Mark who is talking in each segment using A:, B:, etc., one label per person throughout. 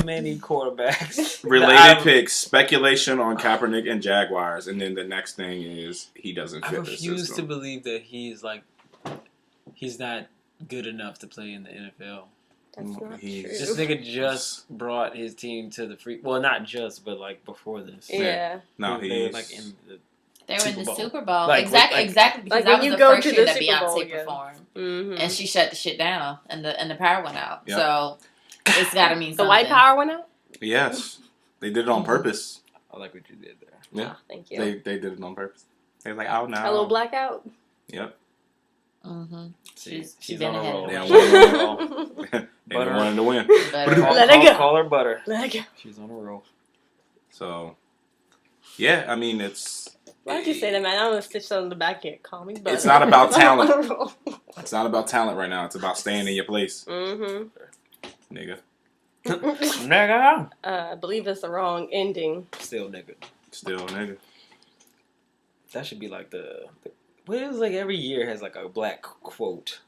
A: Many quarterbacks.
B: Related picks, speculation on Kaepernick and Jaguars, and then the next thing is he doesn't fit the system.
A: I refuse to believe that he's not good enough to play in the NFL.
C: That's not true.
A: This nigga just brought his team to the free. Well, not just, but like before this.
C: Yeah.
B: No,
A: they were like in the.
D: They were in the Super Bowl.
A: Like,
D: exactly, because
C: like
D: that was the first year that Beyonce performed.
C: Mm-hmm.
D: And she shut the shit down, and the power went out.
B: Yep.
D: So, it's got to mean something.
C: The white power went out?
B: Yes. They did it on purpose.
A: I like what you did there.
B: Yeah.
C: Oh, thank you.
B: They did it on purpose. They were like, oh, no.
C: A little blackout?
B: Yep.
D: Mm-hmm.
A: She's
D: been
A: on a
D: ahead.
A: roll.
B: Yeah, they
A: Butter.
B: wanted to win.
C: Let it go.
A: Call her butter.
C: Let it go.
A: She's on a roll.
B: So, yeah, I mean, it's...
C: Why did you say that, man? I'm going to stitch that on the back here. Call me butter.
B: It's not about talent. It's not about talent right now. It's about staying in your place.
C: Mm-hmm.
B: Nigga.
A: Nigga.
C: I believe it's the wrong ending.
A: Still nigga.
B: Still nigga.
A: That should be like the what is like every year has like a black quote.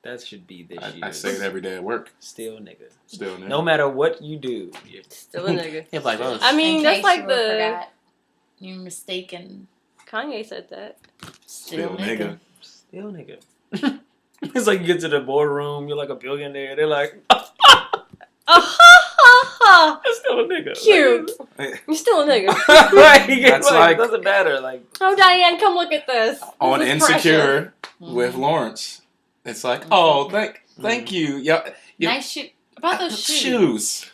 A: That should be this year.
B: I say it every day at work.
A: Still nigga.
B: Still nigga.
A: No matter what you do. You're
C: Still a nigga.
A: It's like, oh,
C: I mean, that's like the...
D: Forgot, you're mistaken.
C: Kanye said that.
D: Still nigga.
A: Still nigga. It's like you get to the boardroom, you're like a billionaire. They're like, I'm still a nigga.
C: Cute. You're still a nigga.
A: Right?
B: That's like-
A: it doesn't matter. Like,
C: Oh, Diane, come look at this.
B: On
C: This is
B: Insecure
D: Mhm.
B: with Lawrence. It's like, oh, thank you. Yeah,
D: Nice shoe. About those
B: shoes.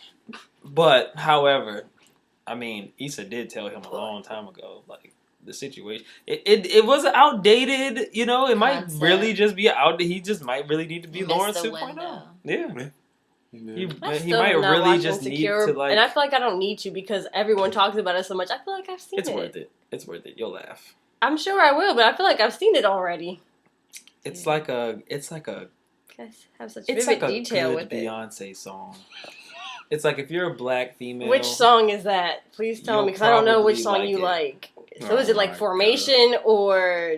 A: but however, I mean, Issa did tell him a long time ago, like the situation. It was outdated. You know, it might
D: Concept.
A: really just be out. He just might really need to be
D: Missed
A: Lawrence
D: the
A: 2.0.
D: window.
A: Yeah. He
C: I
A: he
C: still
A: might
C: have not
A: really
C: watched
A: just need
C: Insecure,
A: to like.
C: and I feel like I don't need to because everyone talks about it so much. I feel like I've seen
A: It's
C: it.
A: worth it. It's worth it. You'll laugh.
C: I'm sure I will, but I feel like I've seen it already.
A: It's like a.
C: Guys have such
A: It's
C: vivid
A: like a
C: detail
A: good
C: with it.
A: Beyonce song. It's like if you're a black female.
C: Which song is that? Please tell
A: You'll
C: me, because I don't know which
A: probably
C: song you
A: like
C: like. So is it like
B: my
C: Formation or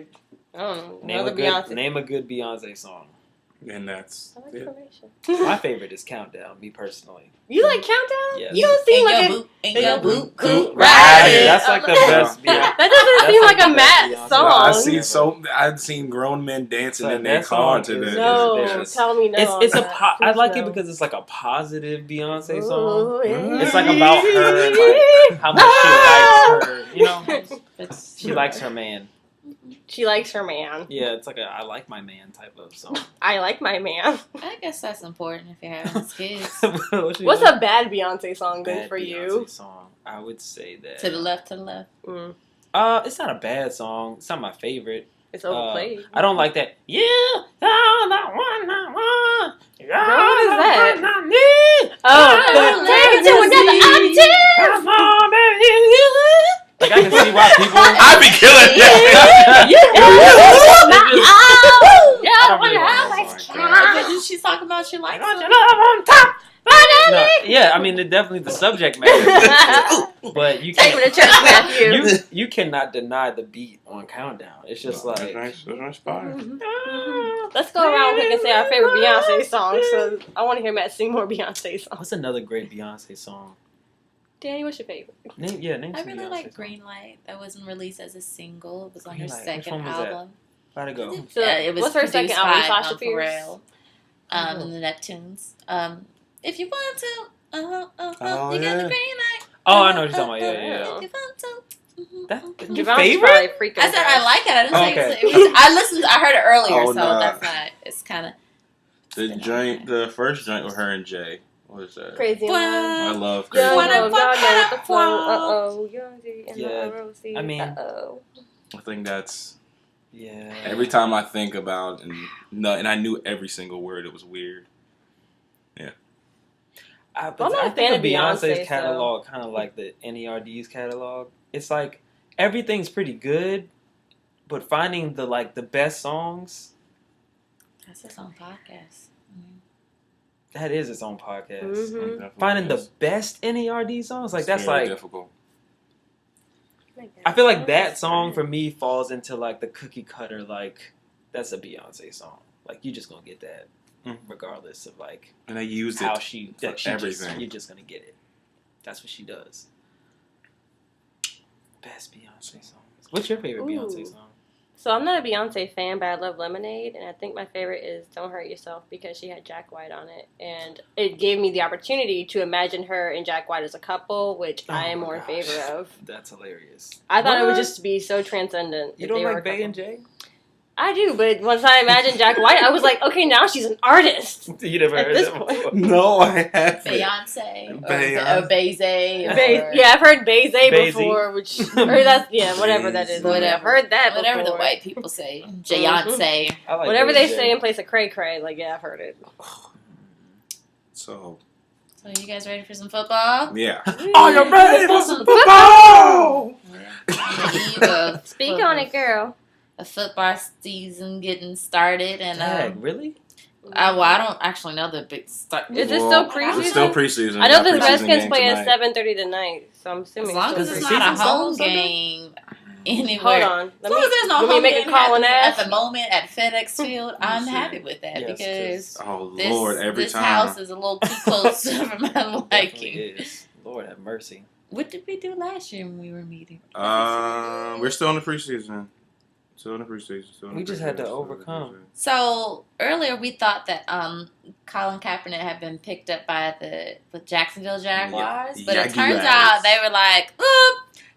C: I don't know, another Beyonce?
A: Name a good Beyonce song.
B: And that's
C: I like
B: it.
C: Formation.
A: My favorite is Countdown. Me personally.
C: You like Countdown?
A: Yes.
C: You don't seem
D: In
C: like
D: your
C: a.
D: boot, in your boot, coot,
C: Right.
D: riding.
A: That's like the best.
C: That doesn't seem like a Matt song.
B: I've seen grown men dancing
A: So
B: in their
A: that
B: car
A: song
B: to
A: is-
B: this.
C: No,
A: Yes.
C: tell me no.
A: It's a.
C: Matt.
A: I like
C: Please
A: it
C: no.
A: because it's like a positive Beyonce
C: Ooh,
A: song.
C: yeah.
A: It's like about her, and like how much she likes her. You know, she likes her man.
C: She likes her man.
A: Yeah, it's like a I like my man type of song.
C: I like my man.
D: I guess that's important if you're having kids.
C: What's a bad Beyonce song then
A: bad
C: for
A: Beyonce
C: you?
A: song? I would say that.
D: To the left, to the left.
C: Mm.
A: It's not a bad song. It's not my favorite.
C: It's overplayed.
A: I don't like that. Yeah, that one, that one. Yeah,
C: Girl, what is that?
A: one I need.
C: Take it to another octave.
A: Come on, baby. Like I can see why people.
B: I'd be killing
D: Did she talk about she likes them?
A: No, yeah, I mean, definitely the subject matter. But you
C: Take me to
A: can't.
C: church, Matthew.
A: You cannot deny the beat on Countdown. It's just like.
B: That's nice fire.
C: Let's go around and say our favorite Beyonce songs. So I want to hear Matt sing more Beyonce songs.
A: What's another great Beyonce song?
C: Danny, what's your favorite?
A: Name
D: I
A: some
D: really
A: Beyonce
D: like
A: songs.
D: Green Light. That wasn't released as a single. It was on her
A: Green Light. Which
D: second
A: one was that?
D: album.
A: How'd it go?
C: So,
D: It was
C: what's her second
D: produced
C: album?
D: by,
C: Sasha Fierce?
D: Pharrell, and the Neptunes. If you want to, you
B: Oh,
D: got the
B: yeah.
D: green light.
A: Oh, I know what you're talking about. Yeah.
D: If you want to.
A: That's your
C: Javon's
A: favorite?
C: probably freaking
D: I said I like it. I didn't say
A: Okay.
D: it was, I listened. I heard it earlier,
B: Oh,
D: so
B: nah.
D: that's not. It's kind of
B: The first joint with her and Jay. What is that?
C: Crazy in
D: What?
B: I
C: Love.
B: love
C: Young
B: Crazy.
C: Love, God knows the flow.
D: Wow.
C: Uh-oh. Young G and
A: Yeah,
C: Rosie.
A: I mean-
C: Uh-oh.
B: I think that's
A: Yeah.
B: every time I think about and I knew every single word. It was weird.
A: I
C: I'm not a
A: think
C: fan
A: of
C: of
A: Beyonce's
C: Beyonce,
A: catalog kind of like the NERD's catalog. It's like everything's pretty good, but finding the best songs.
D: that's his own podcast.
A: That is its own podcast.
C: Mm-hmm.
A: Finding the best NERD songs, like that's
B: very
A: like
B: difficult.
A: I feel like that song for me falls into like the cookie cutter, like that's a Beyonce song. Like you just gonna get that regardless of like
B: And they used
A: how
B: it
A: she
B: for everything.
A: You're just gonna get it. That's what she does. Best Beyonce songs. What's your favorite Beyonce song?
C: So I'm not a Beyonce fan, but I love Lemonade, and I think my favorite is Don't Hurt Yourself because she had Jack White on it, and it gave me the opportunity to imagine her and Jack White as a couple, which I am more in favor of.
A: That's hilarious.
C: I thought it would just be so transcendent.
A: You don't like Bay and Jay?
C: I do, but once I imagined Jack White, I was like, okay, now she's an artist.
A: You never
C: At
A: heard
C: this
A: that
C: point.
A: before?
B: No, I haven't.
D: Beyonce or
B: Beyonce.
D: Beyze.
C: Yeah, I've heard Beyze
A: Beyze.
C: before, which or that's whatever that is.
B: Whatever.
C: I've heard that before.
D: Whatever the white people say. Beyonce.
A: I like
C: Whatever
A: Bay
C: they
A: and Jay.
C: say in place of cray cray, like I've heard it.
B: So
D: you guys ready for some football?
B: yeah.
A: Are you ready for some
B: football?
D: On the eve of
C: Speak on it, girl.
D: a football season getting started, and
A: Dang, really?
D: I don't actually know the big start.
C: Is this still preseason?
B: It's still preseason.
C: I know
B: We
C: the
B: got preseason
C: Redskins
B: game
C: play
B: tonight.
C: at 7:30 tonight, so I'm
D: As
C: assuming
D: long
C: it's
D: as
C: still
D: it's not a
C: preseason.
D: home
C: Sunday?
D: game anywhere.
C: Hold on.
D: As long as there's no
C: let me
D: home
C: make
D: game
C: a call and
D: happening
C: ask.
D: at the moment at FedEx Field, I'm
B: see.
D: happy with that
A: Yes,
D: because
B: Oh
D: this,
B: Lord, every
D: this
B: time.
D: house is a little too close for my
A: Definitely
D: liking.
A: is. Lord have mercy.
D: What did we do last year when we were meeting?
B: We're still in the preseason.
A: We just had to overcome.
D: So earlier we thought that Colin Kaepernick had been picked up by the Jacksonville Jaguars, but it turns
B: Jaguars.
D: out they were like,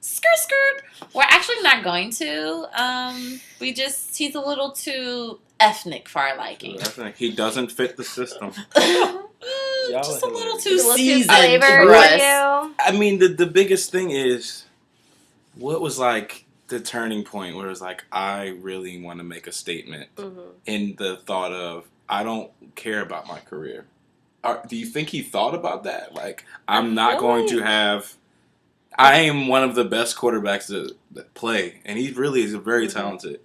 D: skirt. We're actually not going to. He's a little too ethnic for our liking.
B: He doesn't fit the system.
D: Just a little
A: hilarious.
D: too
C: It's a little too
D: seasoned
C: flavored
D: for
C: for
D: us.
C: you.
B: I mean, the biggest thing is, what was like the turning point where it was like, I really want to make a statement in the thought of, I don't care about my career. Do you think he thought about that? Like, I'm not going to have, I am one of the best quarterbacks that play, and he really is a very talented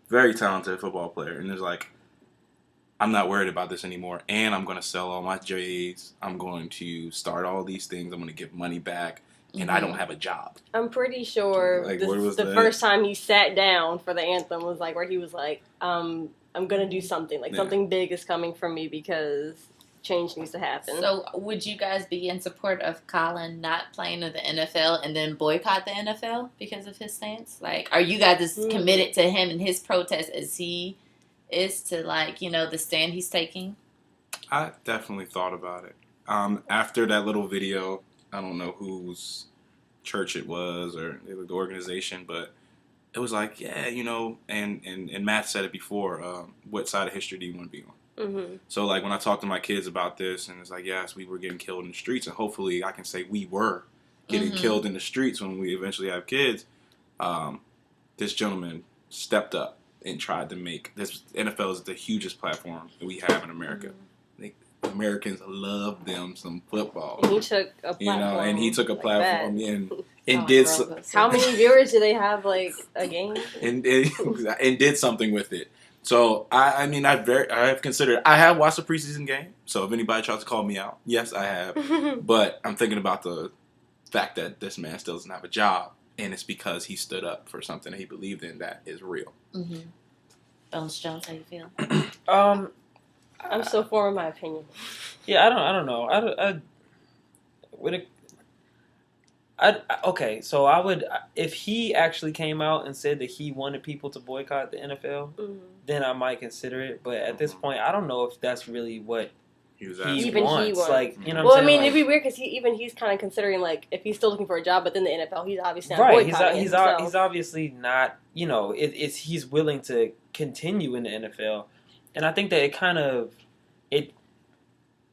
B: football player. And there's like, I'm not worried about this anymore, and I'm going to sell all my J's. I'm going to start all these things. I'm going to give money back, and I don't have a job.
C: I'm pretty sure
B: Like,
C: the
B: where was that?
C: first time he sat down for the anthem was like where he was like, I'm gonna do something. Like something big is coming from me because change needs to happen.
D: So would you guys be in support of Colin not playing in the NFL and then boycott the NFL because of his stance? Like, are you guys as committed to him and his protest as he is to, like, the stand he's taking?
B: I definitely thought about it. After that little video, I don't know whose church it was or the organization, but it was like, yeah, and Matt said it before, what side of history do you want to be on? So, like, when I talk to my kids about this, and it's like, yes, we were getting killed in the streets, and hopefully I can say we were getting killed in the streets when we eventually have kids. This gentleman stepped up and tried to make this. NFL is the hugest platform that we have in America. Americans love them some football.
C: And he took a platform.
B: And did
C: How many viewers do they have, like, a game?
B: and did something with it. So I mean I have considered. I have watched a preseason game. So if anybody tries to call me out, yes, I have. But I'm thinking about the fact that this man still doesn't have a job, and it's because he stood up for something that he believed in that is real.
D: Bones Jones, how you feel?
C: I'm still forming my opinion.
A: Yeah, I don't know. Okay, so I would, if he actually came out and said that he wanted people to boycott the NFL, then I might consider it. But at this point, I don't know if that's really what he wants. Like, you know what I'm saying?
C: It'd be weird because he's kind of considering, like, if he's still looking for a job, but then the NFL, he's obviously not
A: right.
C: boycotting
A: He's obviously not. He's willing to continue in the NFL, and I think that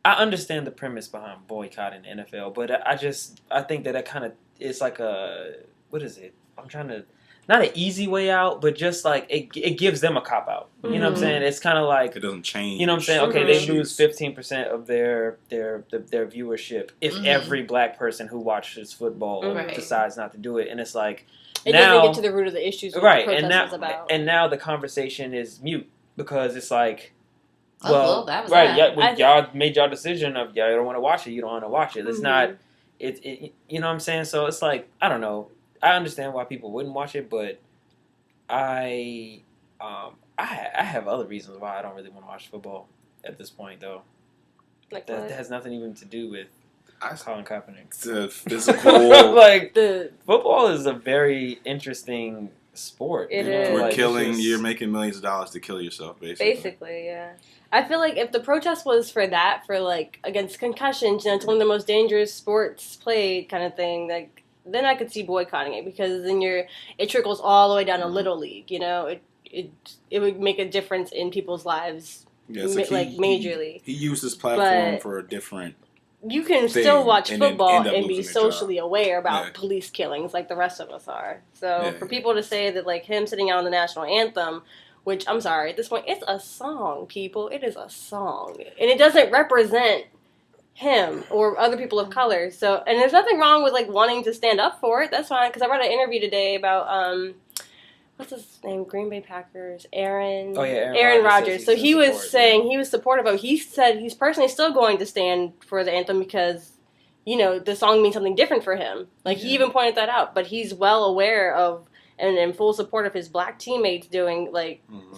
A: I understand the premise behind boycotting the NFL, but I think that kind of is like what is it? I'm trying to, not an easy way out, but just like it gives them a cop out. You know what I'm saying? It's kind of like
B: it doesn't change.
A: You know what I'm saying? Okay, they lose 15% of their viewership if every black person who watches football decides not to do it, and it's like
C: it doesn't get to the root of the issues. What the protest is about.
A: And now the conversation is mute because it's like,
D: Well, that was
A: right.
D: that.
A: Yeah, well, y'all made y'all decision of y'all don't want to watch it. You don't want to watch it. It's not. It. You know what I'm saying? So it's like I don't know. I understand why people wouldn't watch it, but I have other reasons why I don't really want to watch football at this point, though.
C: Like
A: that has nothing even to do with Colin Kaepernick.
B: The physical,
A: like the football is a very interesting sport.
C: It is.
B: You're making millions of dollars to kill yourself, basically.
C: Basically, yeah. I feel like if the protest was for that, for like against concussions, it's one of the most dangerous sports played, kind of thing. Like then I could see boycotting it because then it trickles all the way down to Little League. It would make a difference in people's lives. Yeah, majorly.
B: He used his platform for a different.
C: You can still watch football and be socially aware about police killings like the rest of us are. So for people to say that like him sitting out on the national anthem, which I'm sorry, at this point it's a song, people. It is a song, and it doesn't represent him or other people of color. So, and there's nothing wrong with like wanting to stand up for it. That's fine. Because I read an interview today about what's his name? Green Bay Packers. Aaron Rodgers. So he was saying he was supportive of it. He said he's personally still going to stand for the anthem because, the song means something different for him. Like, he even pointed that out. But he's well aware of and in full support of his black teammates doing,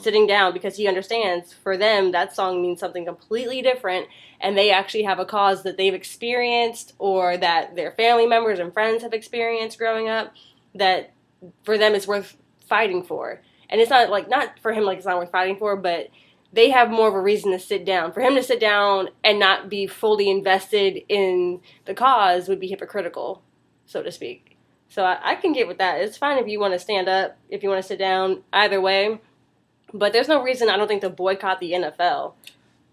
C: sitting down because he understands for them that song means something completely different and they actually have a cause that they've experienced or that their family members and friends have experienced growing up that for them it's worth fighting for. And it's not for him it's not worth fighting for, but they have more of a reason to sit down. For him to sit down and not be fully invested in the cause would be hypocritical, so to speak. So I can get with that. It's fine if you want to stand up, if you want to sit down, either way. But there's no reason, I don't think, to boycott the NFL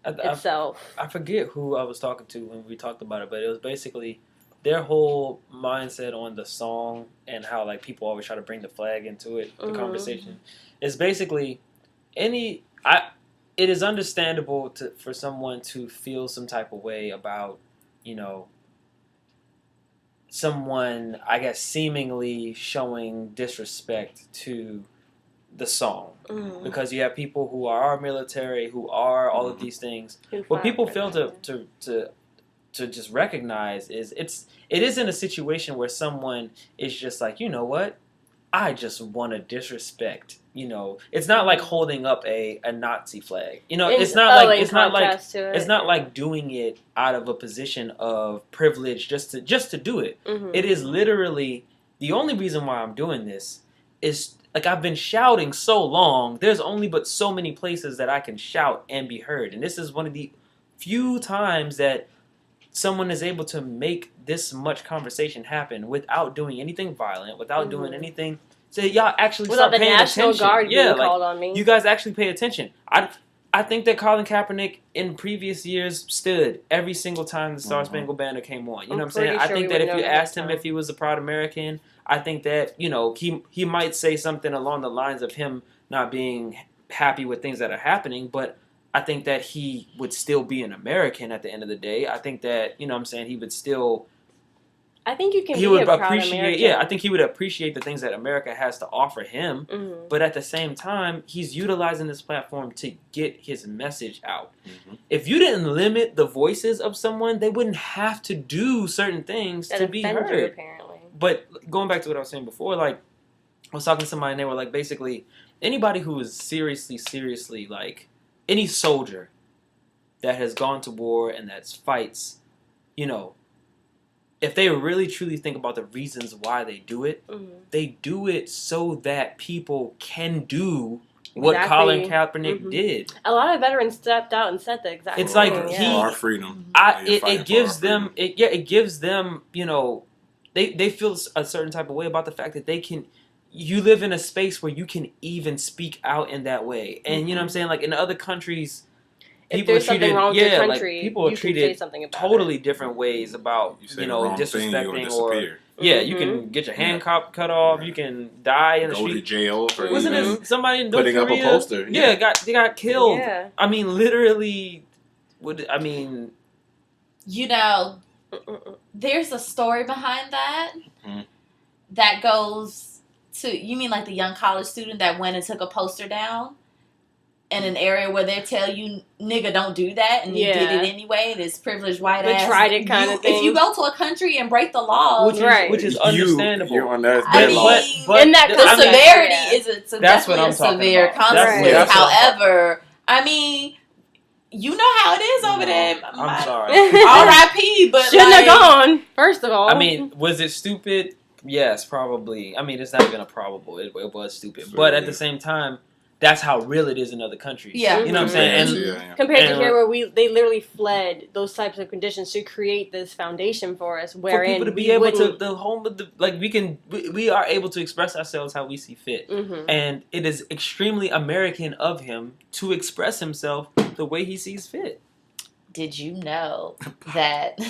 C: itself.
A: I forget who I was talking to when we talked about it, but it was basically their whole mindset on the song and how people always try to bring the flag into it, the conversation, is basically it is understandable for someone to feel some type of way about, someone, I guess, seemingly showing disrespect to the song. Because you have people who are our military, who are all of these things. What people fail to just recognize is it isn't a situation where someone is just like, you know what, I just want to disrespect. It's not like holding up a Nazi flag. It's not like doing it out of a position of privilege just to do it. It is literally the only reason why I'm doing this is I've been shouting so long. There's only but so many places that I can shout and be heard, and this is one of the few times that someone is able to make this much conversation happen without doing anything violent, without doing anything. So y'all actually start paying attention. Without the National Guard being called on me. You guys actually pay attention. I think that Colin Kaepernick in previous years stood every single time the Star Spangled Banner came on. You know what I'm saying? I think that if you asked him if he was a proud American, I think that, he might say something along the lines of him not being happy with things that are happening, but I think that he would still be an American at the end of the day. I think that, he would still...
C: I think you can be a proud American.
A: Yeah, I think he would appreciate the things that America has to offer him. But at the same time, he's utilizing this platform to get his message out. If you didn't limit the voices of someone, they wouldn't have to do certain things to be heard. You, apparently. But going back to what I was saying before, I was talking to somebody and they were basically, anybody who is seriously, any soldier that has gone to war and that fights, if they really truly think about the reasons why they do it, they do it so that people can do what Colin Kaepernick did. A lot of veterans stepped out and said the exact
B: It's like our freedom.
A: It gives them. It gives them. They feel a certain type of way about the fact that they can. You live in a space where you can even speak out in that way, and you know what I'm saying. In other countries.
C: If there's something wrong with your country,
A: people are treated totally different ways about, disrespecting or... you can get your hand cut off, you can die in the street.
B: Go to jail for
A: Wasn't it somebody in North
B: putting
A: Korea?
B: Up a poster.
A: They got killed.
C: Yeah.
A: I mean, literally,
D: there's a story behind that that goes to... You mean the young college student that went and took a poster down? in an area where they tell you, nigga, don't do that, and you did it anyway, this privileged white
C: they
D: ass.
C: tried it kind of thing.
D: If you go to a country and break the law,
A: which is understandable.
B: You're on that
D: I mean,
A: but
C: in that
D: the severity is
A: that's what
D: definitely
A: I'm
D: a
A: talking
D: severe
A: about.
D: consequence. However, I mean, you know how it is over there.
A: I'm sorry.
D: R.I.P. But
C: shouldn't have gone. First of all,
A: I mean, was it stupid? Yes, probably. I mean, it's not even a probable. It was stupid, but at the same time, that's how real it is in other countries.
D: Yeah,
A: you know what I'm saying.
B: And
C: compared to here, where they literally fled those types of conditions to create this foundation for us, wherein
A: for people to be able to the home of the we are able to express ourselves how we see fit, and it is extremely American of him to express himself the way he sees fit.
D: Did you know that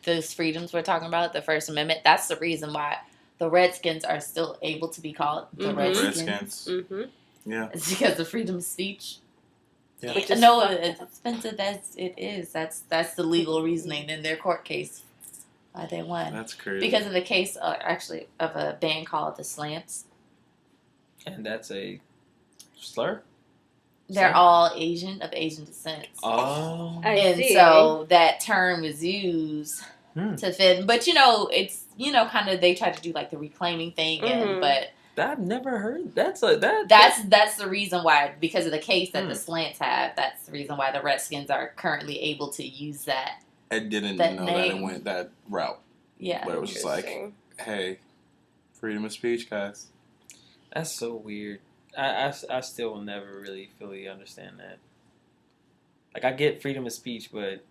D: those freedoms we're talking about, the First Amendment, that's the reason why the Redskins are still able to be called the Redskins.
B: Yeah.
D: It's because of freedom of speech.
B: Yeah.
D: Which no, as expensive as it is, that's the legal reasoning in their court case why they won.
B: That's crazy.
D: Because of the case, actually, of a band called the Slants.
A: And that's a slur?
D: They're all of Asian descent.
A: Oh.
C: I see.
D: So that term is used to fit. But, it's, kind of, they try to do, like, the reclaiming thing, but...
A: I've never heard. That's the
D: reason why, because of the case that the Slants have, that's the reason why the Redskins are currently able to use that.
B: I didn't
D: that
B: know
D: name.
B: that it went that route.
D: Yeah.
B: Where it was just like, hey, freedom of speech, guys.
A: That's so weird. I still will never really fully understand that. Like, I get freedom of speech, but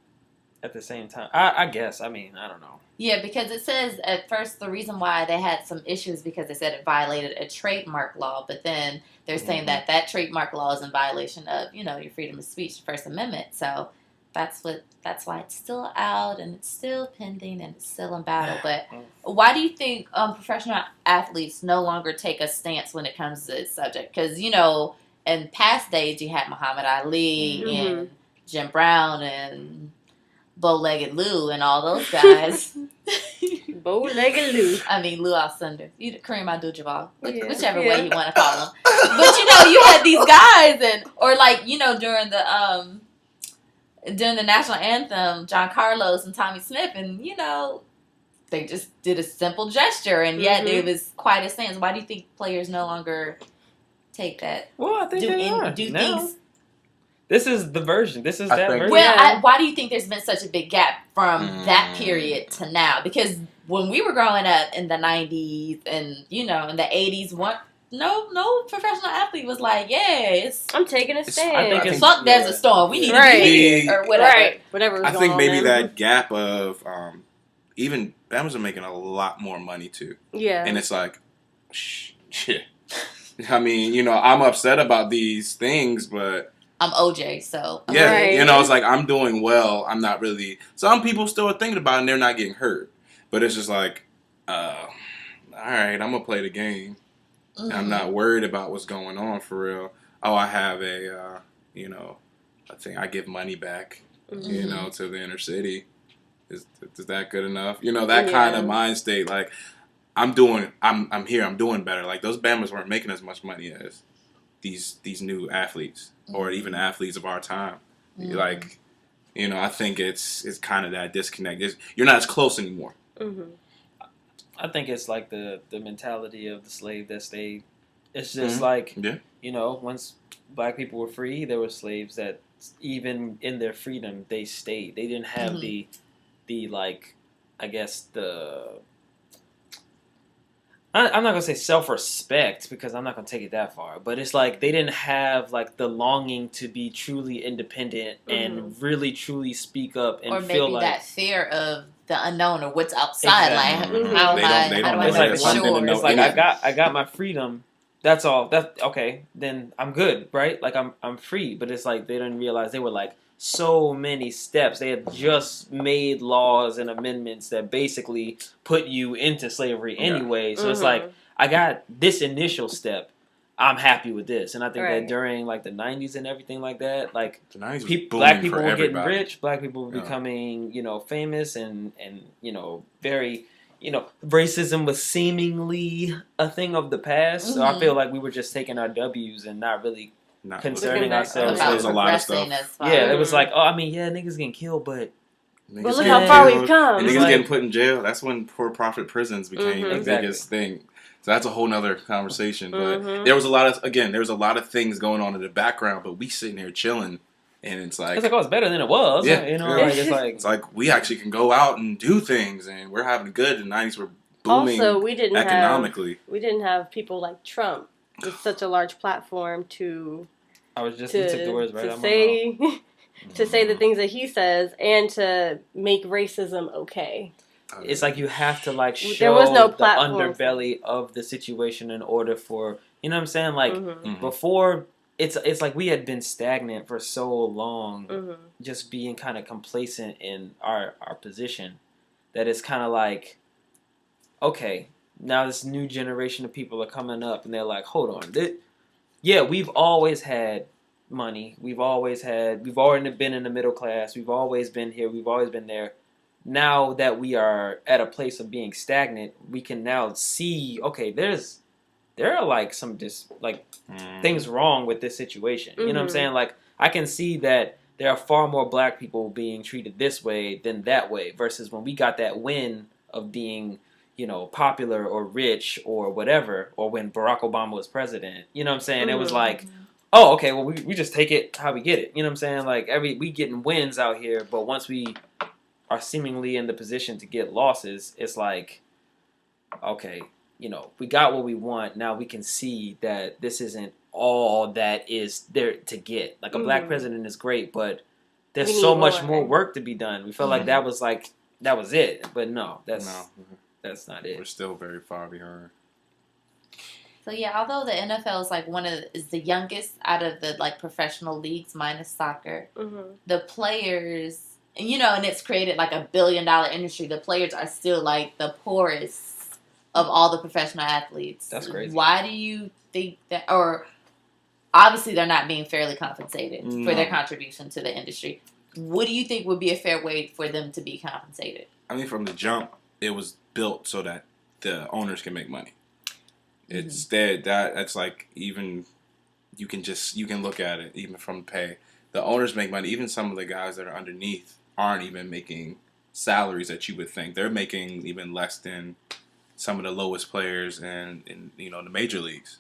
A: at the same time, I guess, I mean, I don't know.
D: Yeah, because it says at first the reason why they had some issues because they said it violated a trademark law, but then they're saying that trademark law is in violation of, your freedom of speech, the First Amendment. So that's why it's still out and it's still pending and it's still in battle. But why do you think professional athletes no longer take a stance when it comes to this subject? Because, in past days you had Muhammad Ali and Jim Brown and Bow-Legged Lou and all those guys.
C: Bow-Legged Lou.
D: I mean, Lou Alcindor. Kareem Abdul-Jabbar. Whichever way you want to call them. But, you had these guys or during the national anthem, John Carlos and Tommy Smith, and, they just did a simple gesture, and yet it was quite a stance. Why do you think players no longer take that?
A: Well, I think they are.
D: Do
A: now.
D: things...
A: This is the version. This is that version.
D: Well, why do you think there's been such a big gap from that period to now? Because when we were growing up in the 90s and, in the 80s, no professional athlete was like, I'm taking a stand.
A: I think
D: fuck There's a Storm. We need to be here. Or whatever.
C: Right. Whatever
B: I think maybe that gap of even Bama's are making a lot more money too.
C: Yeah.
B: And it's like, shit. I mean, I'm upset about these things, but...
D: I'm OJ, so...
B: Yeah,
C: right.
B: it's like, I'm doing well. I'm not really... Some people still are thinking about it and they're not getting hurt. But it's just like, all right, I'm going to play the game. I'm not worried about what's going on for real. Oh, I have a, I think I give money back, to the inner city. Is that good enough? That kind of mind state. Like, I'm here. I'm doing better. Like, those Bamas weren't making as much money as these new athletes or even athletes of our time. Like, I think it's kind of that disconnect. You're not as close anymore.
A: I think it's like the mentality of the slave that stayed. It's just like, once black people were free, there were slaves that even in their freedom, they stayed. They didn't have the like, I guess I'm not going to say self-respect because I'm not going to take it that far, but it's like they didn't have like the longing to be truly independent and really truly speak up and
D: or
A: feel
D: maybe
A: like
D: that fear of the unknown or what's outside.
A: Exactly.
D: Like, how do I
A: it's like,
D: sure?
A: It's like I got my freedom. That's all. That's okay. Then I'm good, right? Like I'm free. But it's like they didn't realize they were like so many steps. They had just made laws and amendments that basically put you into slavery anyway. So it's like, I got this initial step. I'm happy with this. And I think that during like the 90s and everything like that, like black people were getting rich, black people were becoming, famous and very, racism was seemingly a thing of the past. So I feel like we were just taking our W's and not really
B: not
A: concerning
C: back.
A: ourselves.
B: There was a lot of
D: progressing
B: stuff.
D: as far
A: Yeah, it
D: as-
A: was like, oh, I mean, yeah, niggas getting killed, but
B: Niggas
C: But look
B: getting
C: how far
B: killed,
C: we've come.
B: and niggas
A: Like-
B: getting put in jail. That's when for-profit prisons became the
A: Exactly.
B: biggest thing. So that's a whole nother conversation. But
C: Mhm.
B: there was a lot of things going on in the background, but we sitting here chilling, and it's like,
A: oh, it's better than it was.
B: Yeah,
A: You know,
B: yeah.
A: like, it's like,
B: it's like we actually can go out and do things, and we're having good. The 90s were booming
C: Also, we didn't
B: economically.
C: have people like Trump with such a large platform to
A: I was just, you took the words right out of my mouth.
C: say to say the things that he says and to make racism okay.
A: It's like you have to like show
C: There was no
A: the
C: platform.
A: underbelly of the situation in order for, you know what I'm saying? Like
C: Mhm.
A: before, it's like we had been stagnant for so long,
C: Mhm.
A: just being kind of complacent in our position, that it's kind of like, okay, now this new generation of people are coming up and they're like, hold on, yeah, we've always had money, we've always been in the middle class, we've always been here, we've always been there. Now that we are at a place of being stagnant, we can now see, okay, there are like some things wrong with this situation. You know what I'm
C: Mhm.
A: saying? Like, I can see that there are far more black people being treated this way than that way, versus when we got that win of being, you know, popular or rich or whatever, or when Barack Obama was president. You know what I'm saying? It was
C: Mhm.
A: like, oh, okay, well, we just take it how we get it. You know what I'm saying? Like, we getting wins out here, but once we are seemingly in the position to get losses, it's like, okay, you know, we got what we want. Now we can see that this isn't all that is there to get. Like, a black president is great, but there's
C: We
A: so
C: need
A: much
C: more.
A: more work to be done. We felt like that was it, but no, that's not
B: We're
A: it.
B: still very far behind.
D: So yeah, although the NFL is like is the youngest out of the like professional leagues minus soccer,
C: Mhm.
D: the players, and you know, and it's created like $1 billion industry. The players are still like the poorest of all the professional athletes.
A: That's crazy.
D: Why do you think that? Or obviously they're not being fairly compensated for their contribution to the industry. What do you think would be a fair way for them to be compensated?
B: I mean, from the jump, it was built so that the owners can make money. It's that's like, even you can look at it even from pay. The owners make money. Even some of the guys that are underneath aren't even making salaries that you would think. They're making even less than some of the lowest players in you know, the major leagues.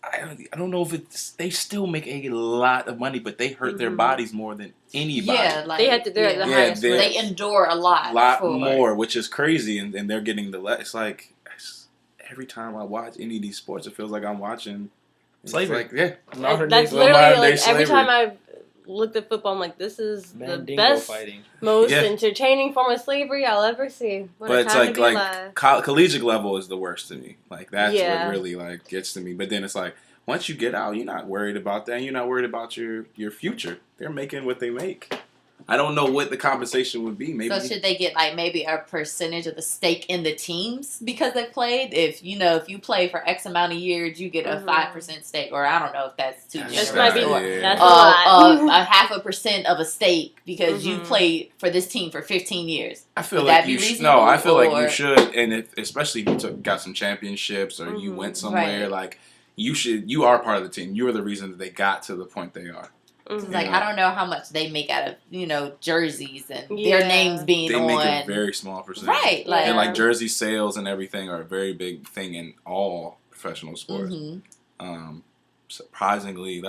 B: I don't know if they still make a lot of money, but they hurt their bodies more than anybody.
D: Yeah, like
C: They're at the highest
B: they're-
C: risk.
D: they endure a lot
B: more, which is crazy, and they're getting the less. It's like, every time I watch any of these sports, it feels like I'm watching
A: Slavery.
B: It's like,
C: That's
B: Modern day
C: literally like every
B: slavery.
C: time I've looked at football, I'm like, this is the
A: Mandingo
C: best,
A: fighting.
C: most
B: Yeah.
C: entertaining form of slavery I'll ever see. What
B: But
C: a
B: it's
C: time
B: like
C: to be alive.
B: collegiate level is the worst to me. Like, that's
C: Yeah.
B: what really like gets to me. But then it's like, once you get out, you're not worried about that. You're not worried about your future. They're making what they make. I don't know what the compensation would be. Maybe
D: So should they get like maybe a percentage of the stake in the teams because they played? If you play for X amount of years, you get a 5% stake, or I don't know if that's too generous.
C: This might be
D: or,
C: that's a lot.
D: a 0.5% of a stake because you played for this team for 15 years.
B: I feel
D: Would
B: like
D: that be
B: you
D: reasonable,
B: no. I feel like
D: or-
B: you should, and especially if you got some championships or you went somewhere,
D: Right.
B: like you should. You are part of the team. You are the reason that they got to the point they are.
D: It's
C: Mhm.
D: like,
B: Yeah.
D: I don't know how much they make out of, jerseys and
C: Yeah.
D: their names being
B: They
D: on.
B: make a very small percentage,
D: Right, like-
B: and like jersey sales and everything are a very big thing in all professional sports. Surprisingly,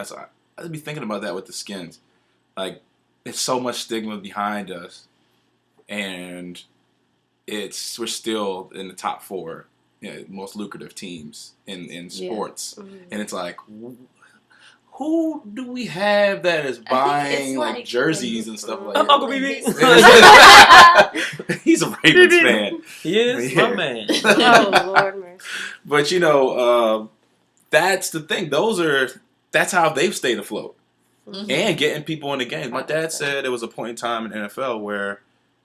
B: I'd be thinking about that with the Skins. Like, it's so much stigma behind us, and we're still in the top 4 most lucrative teams in sports, and it's like, who do we have that is buying like jerseys and stuff like that?
A: Uncle BB.
B: He's a Ravens fan.
A: He is
B: Yeah.
A: my man.
C: Oh Lord, mercy.
B: But that's the thing. That's how they've stayed afloat and getting people in the games. My dad said there was a point in time in NFL where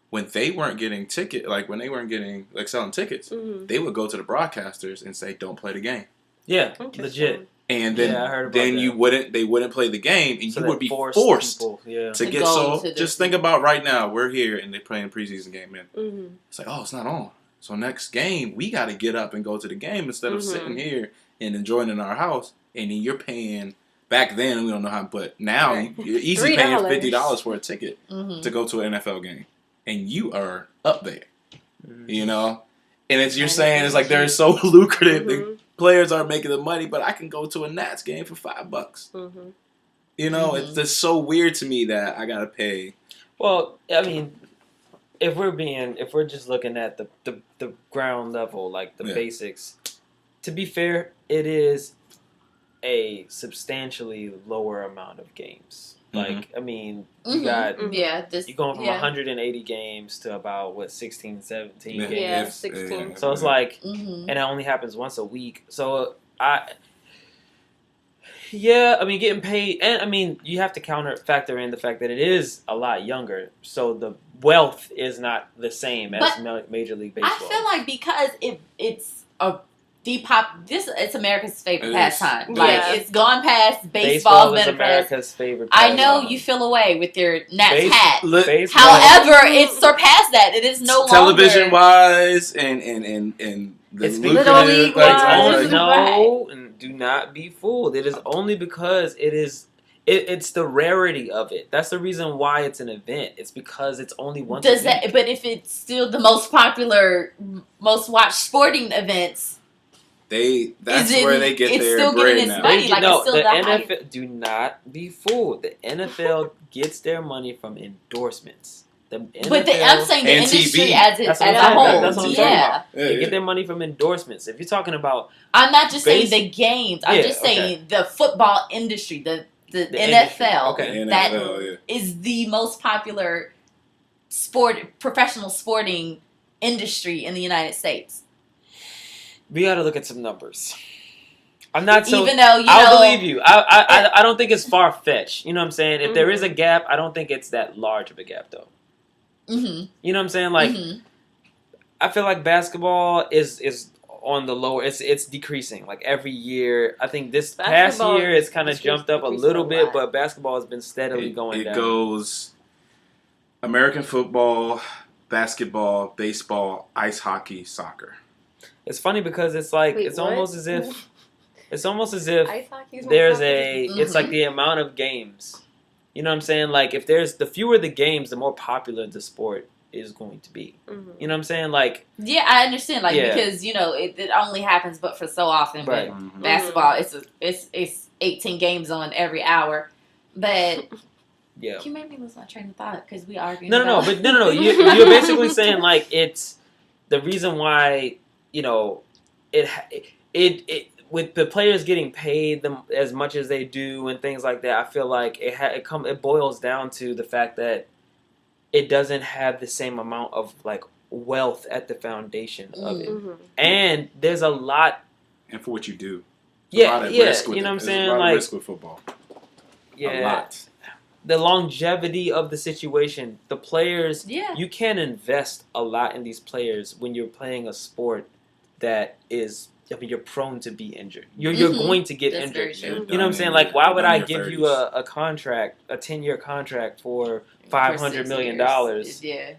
B: when they weren't getting selling tickets, they would go to the broadcasters and say, "Don't play the game."
A: Yeah,
C: Interesting.
A: legit.
B: And then,
A: Yeah, I heard about
B: then they wouldn't play the game, and
A: So
B: you
A: that
B: would be
A: forced
B: forced
A: people, yeah.
B: to
D: To
B: get.
D: go
B: So
D: to the-
B: just think about right now, we're here and they're playing a preseason game, and
C: Mm-hmm.
B: it's like, oh, it's not on. So next game, we got to get up and go to the game instead of sitting here and enjoying it in our house, and then you're paying. Back then, we don't know how, but now you're easily paying $50 for a ticket to go to an NFL game, and you are up there, you know. And it's you're saying it's like they're so lucrative. The players aren't making the money, but I can go to a Nats game for $5. You know, it's just so weird to me that I gotta pay.
A: Well, I mean, if we're just looking at the ground level, like the basics, to be fair, it is a substantially lower amount of games. Like, I mean, you got you're going from 180 games to about 16, 17 games.
C: Yeah, 16.
A: So it's like, and it only happens once a week. So I mean, getting paid, and I mean, you have to factor in the fact that it is a lot younger. So the wealth is not the same as Major League Baseball.
D: I feel like because it's it's America's favorite pastime. Like it's gone past baseball.
A: Is America's favorite
D: pastime. I know you feel away with your Nats hat.
A: Baseball.
D: However, it surpassed that. It is no
B: television
D: longer
B: wise and the
A: it's
C: Little League wise.
A: No, and do not be fooled. It is only because it's the rarity of it. That's the reason why it's an event. It's because it's only once a week.
D: But if it's still the most popular, most watched sporting events,
B: that's where they get their bread now.
D: Money, like
A: no,
D: it's still
A: the
D: NFL.
A: NFL, do not be fooled. The NFL gets their money from endorsements.
D: I'm saying the industry as a whole.
A: That's what I'm talking about. They get their money from endorsements. If you're talking about,
D: I'm not just saying the games. I'm just saying the football industry, the NFL.
A: Okay.
D: That is the most popular professional sporting industry in the United States.
A: We got to look at some numbers. I'm not so.
D: Even though
A: I'll believe you. I don't think it's far fetched. You know what I'm saying? If there is a gap, I don't think it's that large of a gap though. You know what I'm saying? Like, I feel like basketball is on the lower. It's decreasing. Like every year, I think this past year it's kind of jumped up a little bit, but basketball has been steadily going down.
B: It goes American football, basketball, baseball, ice hockey, soccer.
A: It's funny because it's like it's almost as if there's it's like the amount of games. You know what I'm saying? Like if there's the fewer the games, the more popular the sport is going to be. You know what I'm saying? Like
D: I understand. Like because it only happens but for so often.
A: Right.
D: But basketball, it's 18 games on every hour. But you made me lose my train of thought because we arguing.
A: No. You're basically saying like it's the reason why. It with the players getting paid them as much as they do and things like that. I feel like it boils down to the fact that it doesn't have the same amount of like wealth at the foundation of it, and there's a lot.
B: And for what you do,
A: you know what I'm saying?
B: A lot
A: like
B: of risk with football, a lot.
A: The longevity of the situation, the players. You can invest a lot in these players when you're playing a sport that is, you're prone to be injured. You're going to get injured. You know what I'm saying? Like, why would I give you a contract, a 10-year contract for $500 million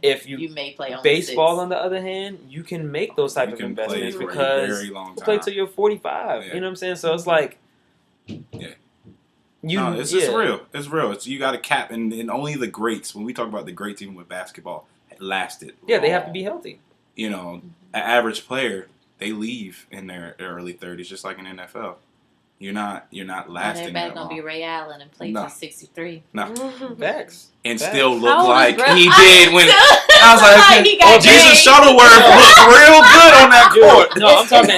A: if you
D: may play on
A: baseball? On the other hand, you can make those type of investments because you play till you're 45. You know what I'm saying? So it's like,
B: it's just real. It's real. You got a cap, and only the greats. When we talk about the greats, even with basketball, lasted.
A: They have to be healthy.
B: An average player. They leave in their early 30s, just like in NFL. You're not lasting that long.
D: Everybody's gonna be Ray Allen and play till 63.
B: No,
A: Facts.
B: And still look like he
D: I
B: did when I was like,
D: okay,
B: Jesus Shuttleworth looked real good on that court.
A: No, I'm talking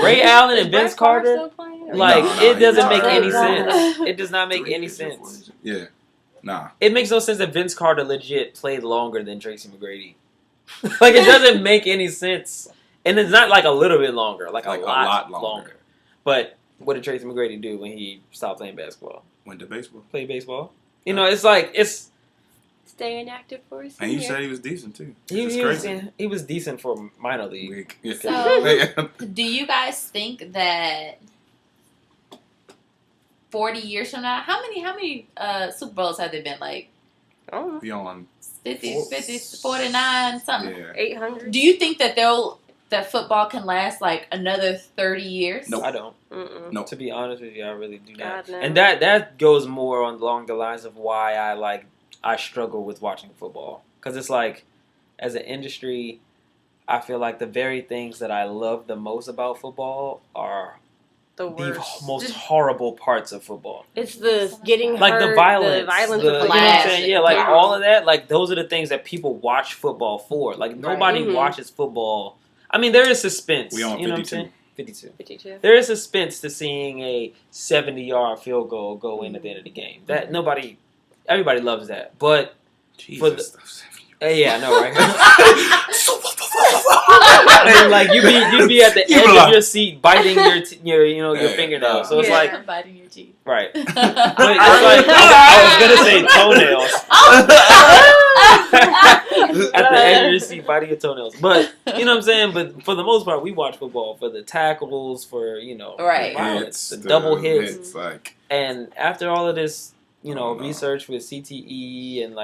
A: Ray Allen and Vince Carter. Like it doesn't make any sense. It does not make any sense.
B: Yeah, nah.
A: It makes no sense that Vince Carter legit played longer than Tracy McGrady. Like it doesn't make any sense, and it's not like a little bit longer, like a lot longer. But what did Tracy McGrady do when he stopped playing basketball?
B: Went to baseball.
A: Played baseball. It's like
C: staying active for a senior.
B: And you said he was decent too.
A: He was decent for minor league.
D: So, do you guys think that 40 years from now, how many Super Bowls have there been? Like,
B: beyond
D: 50, 49, something.
B: Yeah.
C: 800.
D: Do you think that they'll that football can last like another 30 years?
B: Nope.
A: I don't.
B: Nope.
A: To be honest with you, I really do not.
C: God, no.
A: And that goes more along the lines of why I struggle with watching football, because it's like, as an industry, I feel like the very things that I love the most about football are
C: The
A: the
C: worst.
A: most horrible parts of football.
C: It's the getting
A: Like
C: hurt,
A: the violence,
C: of
A: you know what I'm saying? Yeah, like
C: Yeah.
A: all of that. Like those are the things that people watch football for. Like nobody
C: Mhm.
A: watches football. I mean, there is suspense.
B: We on
A: you know what I'm
B: 52.
A: saying? 52.
C: 52.
A: There is suspense to seeing a 70-yard field goal go in at the end of the game. That everybody loves that. But
B: Jesus.
A: yeah, I know, right? And like you'd be at the
B: You
A: edge
B: be
A: of
B: like-
A: your seat, biting your
B: Yeah,
A: fingernails. So it's
C: Yeah.
A: like
D: biting your teeth.
A: right. But it's like I was gonna say toenails. At the edge of your seat, biting your toenails. But you know what I'm saying. But for the most part, we watch football for the tackles, for
D: Right.
A: the violence,
B: It's
A: the double hits.
B: It's like
A: And after all of this,
B: Oh, no.
A: research with CTE and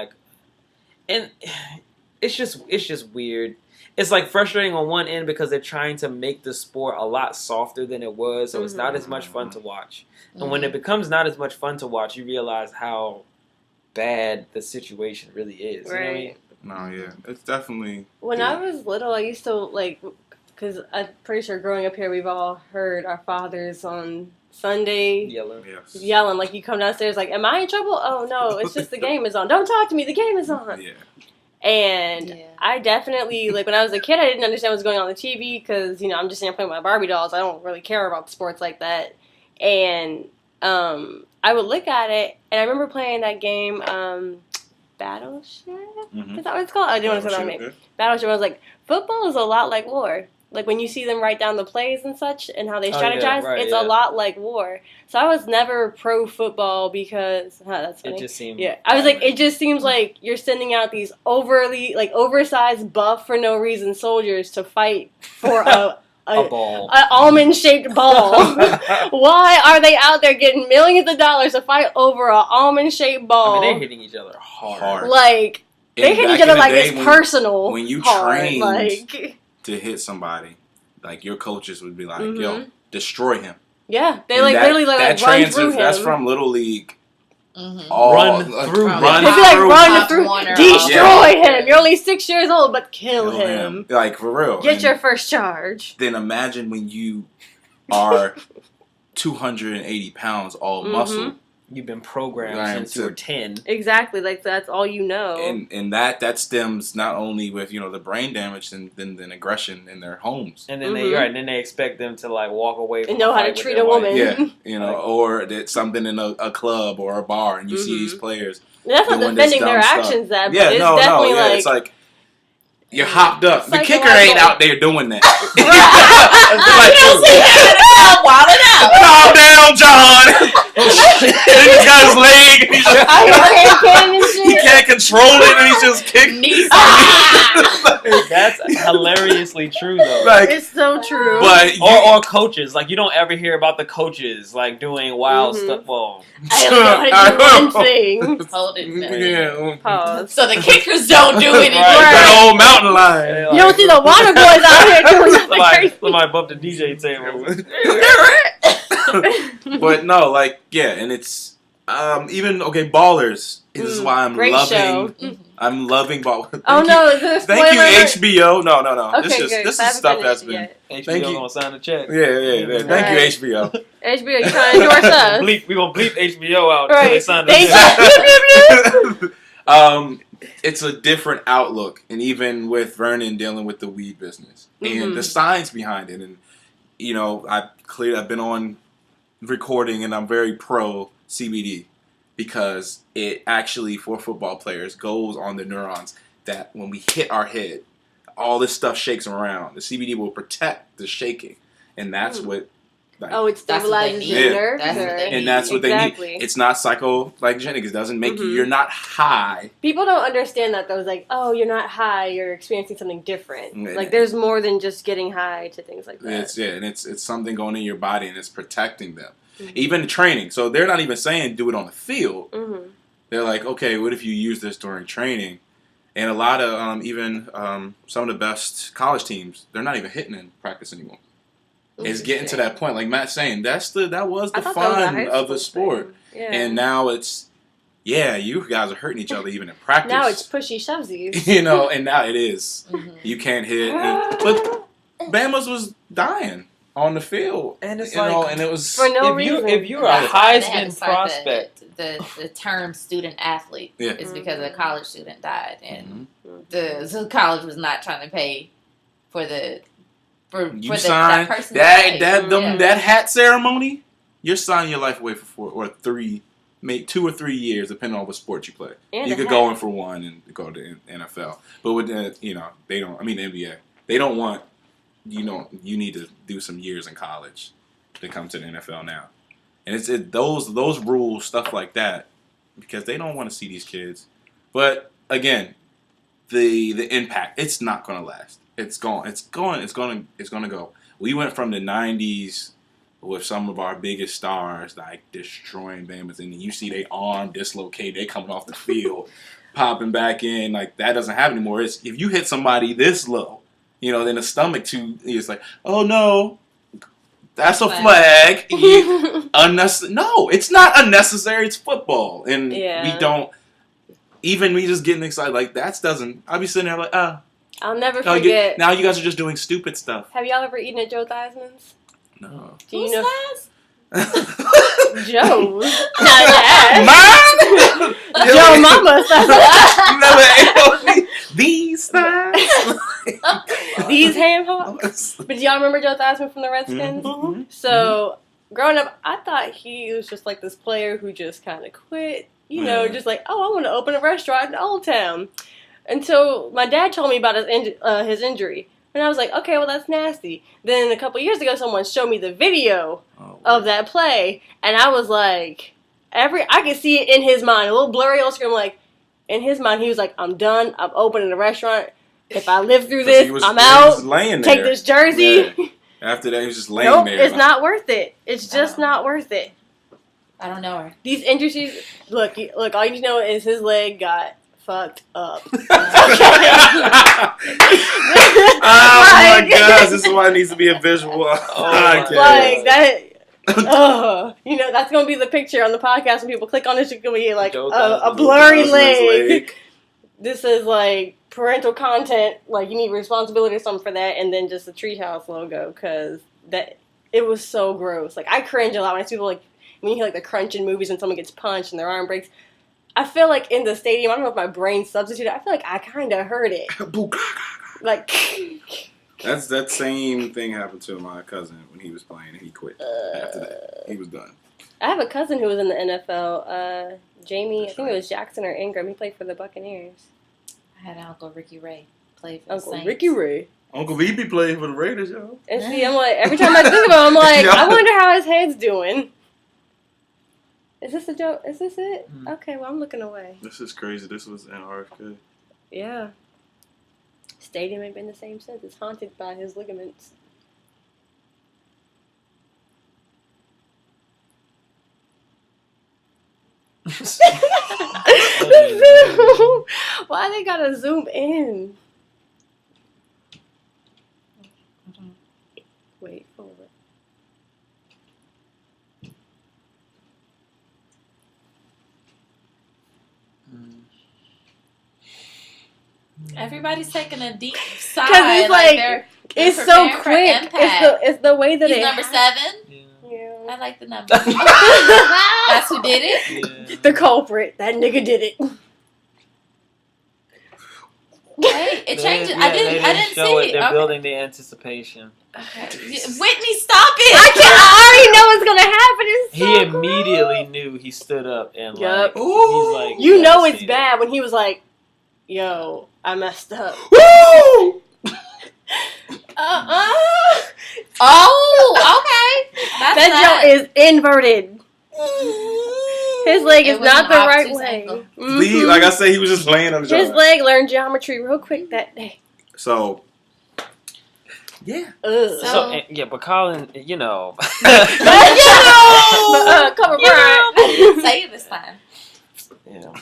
A: it's just weird. It's like frustrating on one end because they're trying to make the sport a lot softer than it was, so it's not as much fun to watch. And when it becomes not as much fun to watch, you realize how bad the situation really is. You know what I mean?
B: no, yeah, it's definitely.
C: When
B: yeah.
C: I was little, I used to because I'm pretty sure growing up here, we've all heard our fathers on Sunday
A: Yelling.
B: Yes.
C: yelling, like you come downstairs, like, "Am I in trouble? Oh no, it's just the game is on. Don't talk to me. The game is on."
B: Yeah.
C: And
D: Yeah.
C: I definitely, like, when I was a kid, I didn't understand what was going on the TV because, I'm just playing with my Barbie dolls. I don't really care about sports like that. And I would look at it, and I remember playing that game, Battleship?
B: Mhm.
C: Is that what it's called? I didn't want to say that name. Battleship. I was like, football is a lot like war. Like, when you see them write down the plays and such and how they
A: Oh, yeah,
C: strategize,
A: right,
C: it's
A: yeah.
C: a lot like war. So I was never pro-football because... that's funny.
A: It just seemed.
C: Yeah, I was like,
A: violent.
C: it just seems like you're sending out these oversized, buff for no reason soldiers to fight for
A: a
C: a
A: ball.
C: almond-shaped ball. Why are they out there getting millions of dollars to fight over an almond-shaped ball?
A: I mean, they're hitting each other hard.
C: Like, they
B: And
C: hit
B: back
C: each
B: in
C: other
B: the
C: like
B: day
C: it's personal.
B: when you
C: hard.
B: trained
C: like,
B: to hit somebody, like your coaches would be like,
C: Mhm.
B: "Yo, destroy him."
C: yeah, they
B: And
C: like
B: that-
C: literally like
B: that
C: run through him.
B: That's from Little League.
D: Mm-hmm.
B: All,
A: Run
B: like,
A: through
B: run
C: They'd be like,
B: through
C: run
D: Pop
C: through,
D: Warner.
C: destroy
B: Yeah.
C: him. You're only 6 years old, but kill
B: kill
C: him.
B: like for real.
C: Get
B: And
C: your first charge.
B: then imagine when you are 280 pounds, all
C: Mhm.
B: muscle,
A: You've been programmed
B: Right,
A: since you were 10.
C: Exactly, like that's all you know.
B: and that stems not only with the brain damage and then aggression in their homes.
A: And then
C: Mhm.
A: then they expect them to like walk away from
C: And know
A: a
C: how to
A: fight with
C: treat
A: their
C: a
A: wife.
C: woman.
B: Yeah, or that something in a club or a bar, and you see these players.
C: That's not
B: doing this
C: defending their
B: dumb stuff.
C: actions, that, but
B: Yeah,
C: it's
B: no,
C: definitely
B: yeah,
C: like,
B: it's like you're hopped up. The kicker ain't out there doing that.
D: You don't see him in the wilding out.
B: Calm down, John. And he's got his leg. And he's just,
C: I hear hand cannon and
B: he
C: shit.
B: can't control it, and he's just kicking.
D: Knee
A: That's hilariously true though.
B: Like,
C: It's so true.
B: but
A: Or coaches, like you don't ever hear about the coaches like doing wild
C: Mhm.
A: stuff. Well,
C: I only know how to do one thing.
D: Hold it, man.
B: Yeah.
C: Pause.
D: So the kickers don't do anything.
A: Right.
B: That old mountain lion.
C: You don't see the water boys out here doing nothing crazy.
A: somebody bumped the DJ table.
B: But no, like, yeah, and it's even Ballers. This is why I'm
C: Great
B: loving.
C: show.
D: Mhm.
B: I'm loving Ballers.
C: Oh no, is it a spoiler?
B: Thank you,
C: alert?
B: HBO. No.
C: Okay,
B: This is
C: good.
B: this
C: I
B: is
C: haven't
B: stuff
C: finished
B: that's
C: it
B: been.
C: yet.
B: Thank
A: HBO
B: you.
A: gonna sign a check.
B: Yeah. Thank
C: Right.
B: you, HBO.
C: HBO, you trying to endorse us?
A: We gonna bleep HBO out until they
C: Right.
A: sign the
C: Thank
A: check.
C: you.
B: It's a different outlook, and even with Vernon dealing with the weed business and the science behind it, and I've been on recording, and I'm very pro CBD because it actually for football players goes on the neurons that when we hit our head, all this stuff shakes around. The CBD will protect the shaking, and that's what. Like,
C: Oh, it
D: That's what they
C: stabilizes
D: need.
C: your
B: Yeah.
C: nerves.
D: That's what
C: or-
D: they
B: and that's what
C: Exactly.
B: they need. It's not psychogenic. It doesn't make you.
C: Mhm.
B: You're not high.
C: People don't understand that though. It's like, oh, you're not high. You're experiencing something different.
B: Mm.
C: Like, there's more than just getting high to things like that.
B: It's something going in your body, and it's protecting them.
C: Mhm.
B: Even training. So they're not even saying do it on the field.
C: Mm-hmm.
B: They're like, okay, what if you use this during training? And a lot of even some of the best college teams, they're not even hitting in practice anymore. It's getting to that point, like Matt's saying. That was the fun of the sport, and now it's you guys are hurting each other even in practice.
C: Now it's pushy shovesies.
B: And now it is. You can't hit, but Bama's was dying on the field,
A: and it's
B: and it was
C: for no reason.
A: If you're a Heisman prospect,
D: the term student athlete is because a college student died, and the college was not trying to pay for the. That person
B: that hat ceremony, you're signing your life away for 2 or 3 years, depending on what sport you play.
C: And
B: you could go in for one and go to NFL, but with they don't. I mean, the NBA, they don't want you need to do some years in college to come to the NFL now, and it's those rules, stuff like that, because they don't want to see these kids. But again, the impact, it's not going to last. It's going to go. We went from the 90s with some of our biggest stars like destroying Bama's, and you see they arm dislocate, they coming off the field, popping back in. Like, that doesn't happen anymore. It's if you hit somebody this low, then the stomach it's like, oh no, that's a flag. No, it's not unnecessary. It's football, and we don't. Even me just getting excited like that doesn't. I'll be sitting there like,
C: I'll never forget.
B: Now you guys are just doing stupid stuff.
C: Have y'all ever eaten at Joe Theismann's?
B: No.
C: Do you know?
D: Size?
C: Joe.
B: Mine?
C: Joe Mama.
B: You never ate on these thighs?
C: These ham hocks. But do y'all remember Joe Theismann from the Redskins?
B: Mm-hmm.
C: So, growing up, I thought he was just like this player who just kind of quit. Just like, I want to open a restaurant in Old Town. Until my dad told me about his injury. And I was like, okay, well, that's nasty. Then a couple years ago, someone showed me the video of that play. And I was like, I could see it in his mind. A little blurry on screen. I'm like, in his mind, he was like, I'm done. I'm opening a restaurant. If I live through this, I'm out. Take this jersey.
B: Yeah. After that, he was just laying there.
C: It's not worth it. It's just not worth it.
D: I don't know her.
C: These injuries, look, all you need to know is his leg got fucked up.
B: Oh my gosh, this is why it needs to be a visual.
C: Like that. That's gonna be the picture on the podcast when people click on this. It's gonna be like a blurry leg. This is like parental content. Like, you need responsibility or something for that, and then just the Treehouse logo, because it was so gross. Like, I cringe a lot when I see people, like, when you hear like the crunch in movies and someone gets punched and their arm breaks. I feel like in the stadium, I don't know if my brain substituted. I feel like I kind of heard it. Like,
B: that's that same thing happened to my cousin when he was playing, and he quit after that. He was done.
C: I have a cousin who was in the NFL. Jamie, I think it was Jackson or Ingram. He played for the Buccaneers.
D: I had Uncle Ricky Ray play for the Saints.
C: Ricky Ray.
B: Uncle VB played for the Raiders, yo.
C: And see, I'm like, every time I think about him, I'm like, I wonder how his head's doing. Is this a joke? Is this it? Mm-hmm. Okay, well, I'm looking away.
B: This is crazy. This was in RFK.
C: Yeah. Stadium ain't been the same since. It's haunted by his ligaments. Why they gotta zoom in? Wait, hold it.
D: Everybody's taking a deep sigh.
C: Because it's like it's so quick. It's the way that
D: He's number 7.
C: Yeah.
D: I like the number. That's who did it?
C: Yeah. The culprit. That nigga did it.
D: Wait, it changes. I didn't see it.
A: They're building the anticipation.
D: Okay. Whitney, stop it!
C: I already know what's gonna happen. It's so
A: he immediately knew. He stood up and he's like,
C: you know it's bad when he was like, "Yo, I messed up."
B: Woo!
D: Oh, okay.
C: That joke is inverted. His leg is not the right way.
B: Mm-hmm. Like I said, he was just laying on the
C: His leg learned geometry real quick that day.
B: So, yeah.
A: But Colin, you know.
C: Cover Bryant.
D: I didn't say it this time.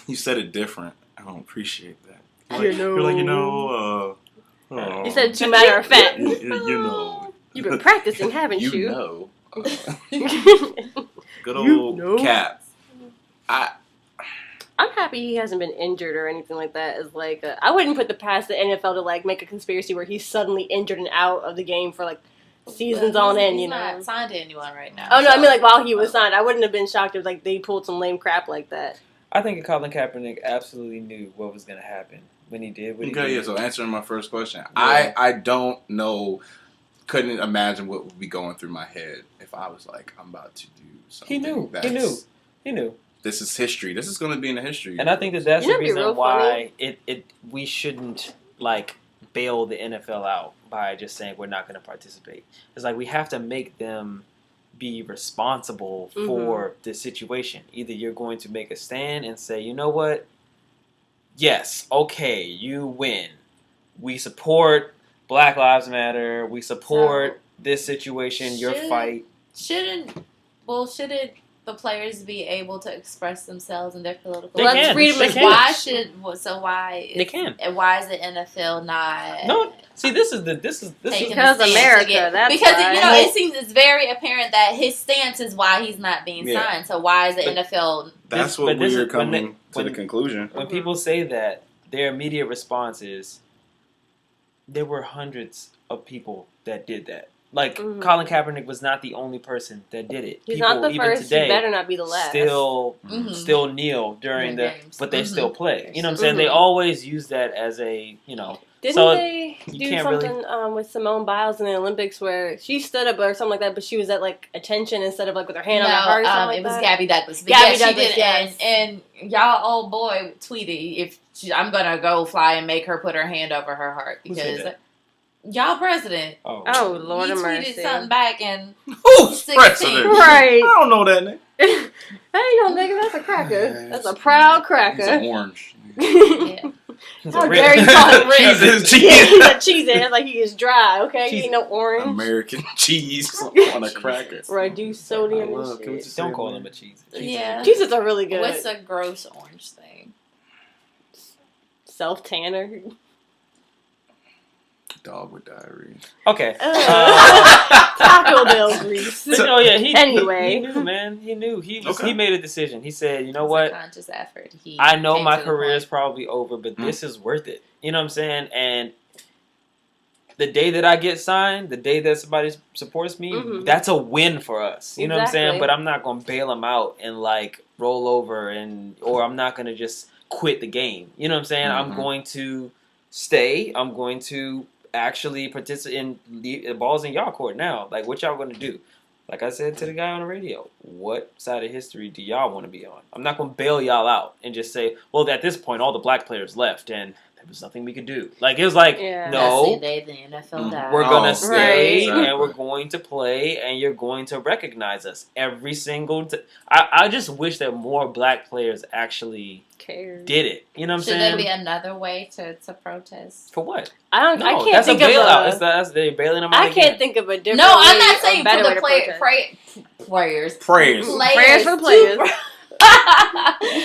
B: You said it different. I don't appreciate that. You're like,
C: You said too matter of fact.
B: you know.
C: You've been practicing, haven't you?
B: You know. Good old Cap.
C: I'm happy he hasn't been injured or anything like that. As like, I wouldn't put the past the NFL to like make a conspiracy where he's suddenly injured and out of the game for like seasons on end.
D: He's not signed to anyone right now.
C: Oh no, I mean like while he was signed, I wouldn't have been shocked if like they pulled some lame crap like that.
A: I think Colin Kaepernick absolutely knew what was going to happen when he did what he did.
B: Yeah, so answering my first question,
A: Yeah.
B: I don't know, couldn't imagine what would be going through my head if I was like, I'm about to do something.
A: He knew.
B: This is history. This is going to be in the history.
A: And I think that's the reason why
C: funny?
A: we shouldn't like bail the NFL out by just saying we're not going to participate. It's like we have to make them be responsible for the situation. Either you're going to make a stand and say, you know what? Yes, okay, you win. We support Black Lives Matter. We support this situation, your fight.
D: Shouldn't the players be able to express themselves in their political?
A: They can.
C: freedom
A: They
C: of
A: can.
D: They
A: can.
D: And why is the NFL not?
A: No, see, this is
C: Because America. That's
D: because
C: why.
D: it seems it's very apparent that his stance is why he's not being signed. So why is the NFL?
B: That's what we're coming to the conclusion.
A: When people say that, their immediate response is, there were hundreds of people that did that. Like, Colin Kaepernick was not the only person that did it.
C: He's
A: people,
C: not the
A: even
C: first.
A: today,
C: He better not be the last.
A: Still kneel during the
D: games.
A: but they still play. You know what I'm saying? They always use that as a,
C: Didn't
A: so
C: they do something with Simone Biles in the Olympics where she stood up or something like that, but she was at like attention instead of like with her hand on her heart? Or something like
D: it was
C: that?
D: Gabby Douglas. But
C: Gabby
D: she
C: Douglas,
D: did,
C: yes.
D: and y'all old boy tweeted I'm gonna go fly and make her put her hand over her heart because y'all president.
C: Oh Lord of mercy!
D: He tweeted something back and
B: Who's president?
C: Right.
B: I don't know that name.
C: Hey, no, nigga, that's a cracker. That's a proud cracker.
B: He's an orange.
D: yeah.
C: How dare you call him red?
B: Cheese.
C: He's a cheesehead, like he is dry, okay? He ain't no orange.
B: American cheese on a cracker.
C: Reduced sodium and shit.
A: don't call him a cheese.
D: Yeah.
C: Cheeses are really good.
D: What's a gross orange thing?
C: Self-tanner.
B: Dog with diarrhea.
A: Okay.
C: Taco Bell grease.
A: He
C: Anyway.
A: knew, man. He knew. He
B: Okay.
A: made a decision. He said, you know
D: It's
A: what?
D: a conscious effort.
A: I know
D: came
A: my
D: to the
A: career is
D: point.
A: probably over, but this is worth it. You know what I'm saying? And the day that I get signed, the day that somebody supports me, that's a win for us. You know what I'm saying? But I'm not going to bail them out and like roll over or I'm not going to just quit the game. You know what I'm saying? I'm going to stay. I'm going to actually participate in the ball's in y'all court now. Like, what y'all going to do? Like I said to the guy on the radio, what side of history do y'all want to be on? I'm not going to bail y'all out and just say, well, at this point, all the black players left and there was nothing we could do. Like, it was like, no,
D: That's the day the NFL died.
A: we're going to stay
B: Exactly.
A: and we're going to play and you're going to recognize us every single I just wish that more black players actually did it. You know what I'm
D: Should
A: saying?
D: there be another way to protest?
A: For what?
C: I
A: No,
C: can't
A: that's
C: think
A: a bailout.
C: of
A: That's they're bailing them out
C: I can't
A: again.
C: think of a different
D: No, I'm
C: way
D: not
C: or
D: saying
C: better
D: for
C: way
D: the
C: to protest.
B: Prayers.
C: Prayers for the players.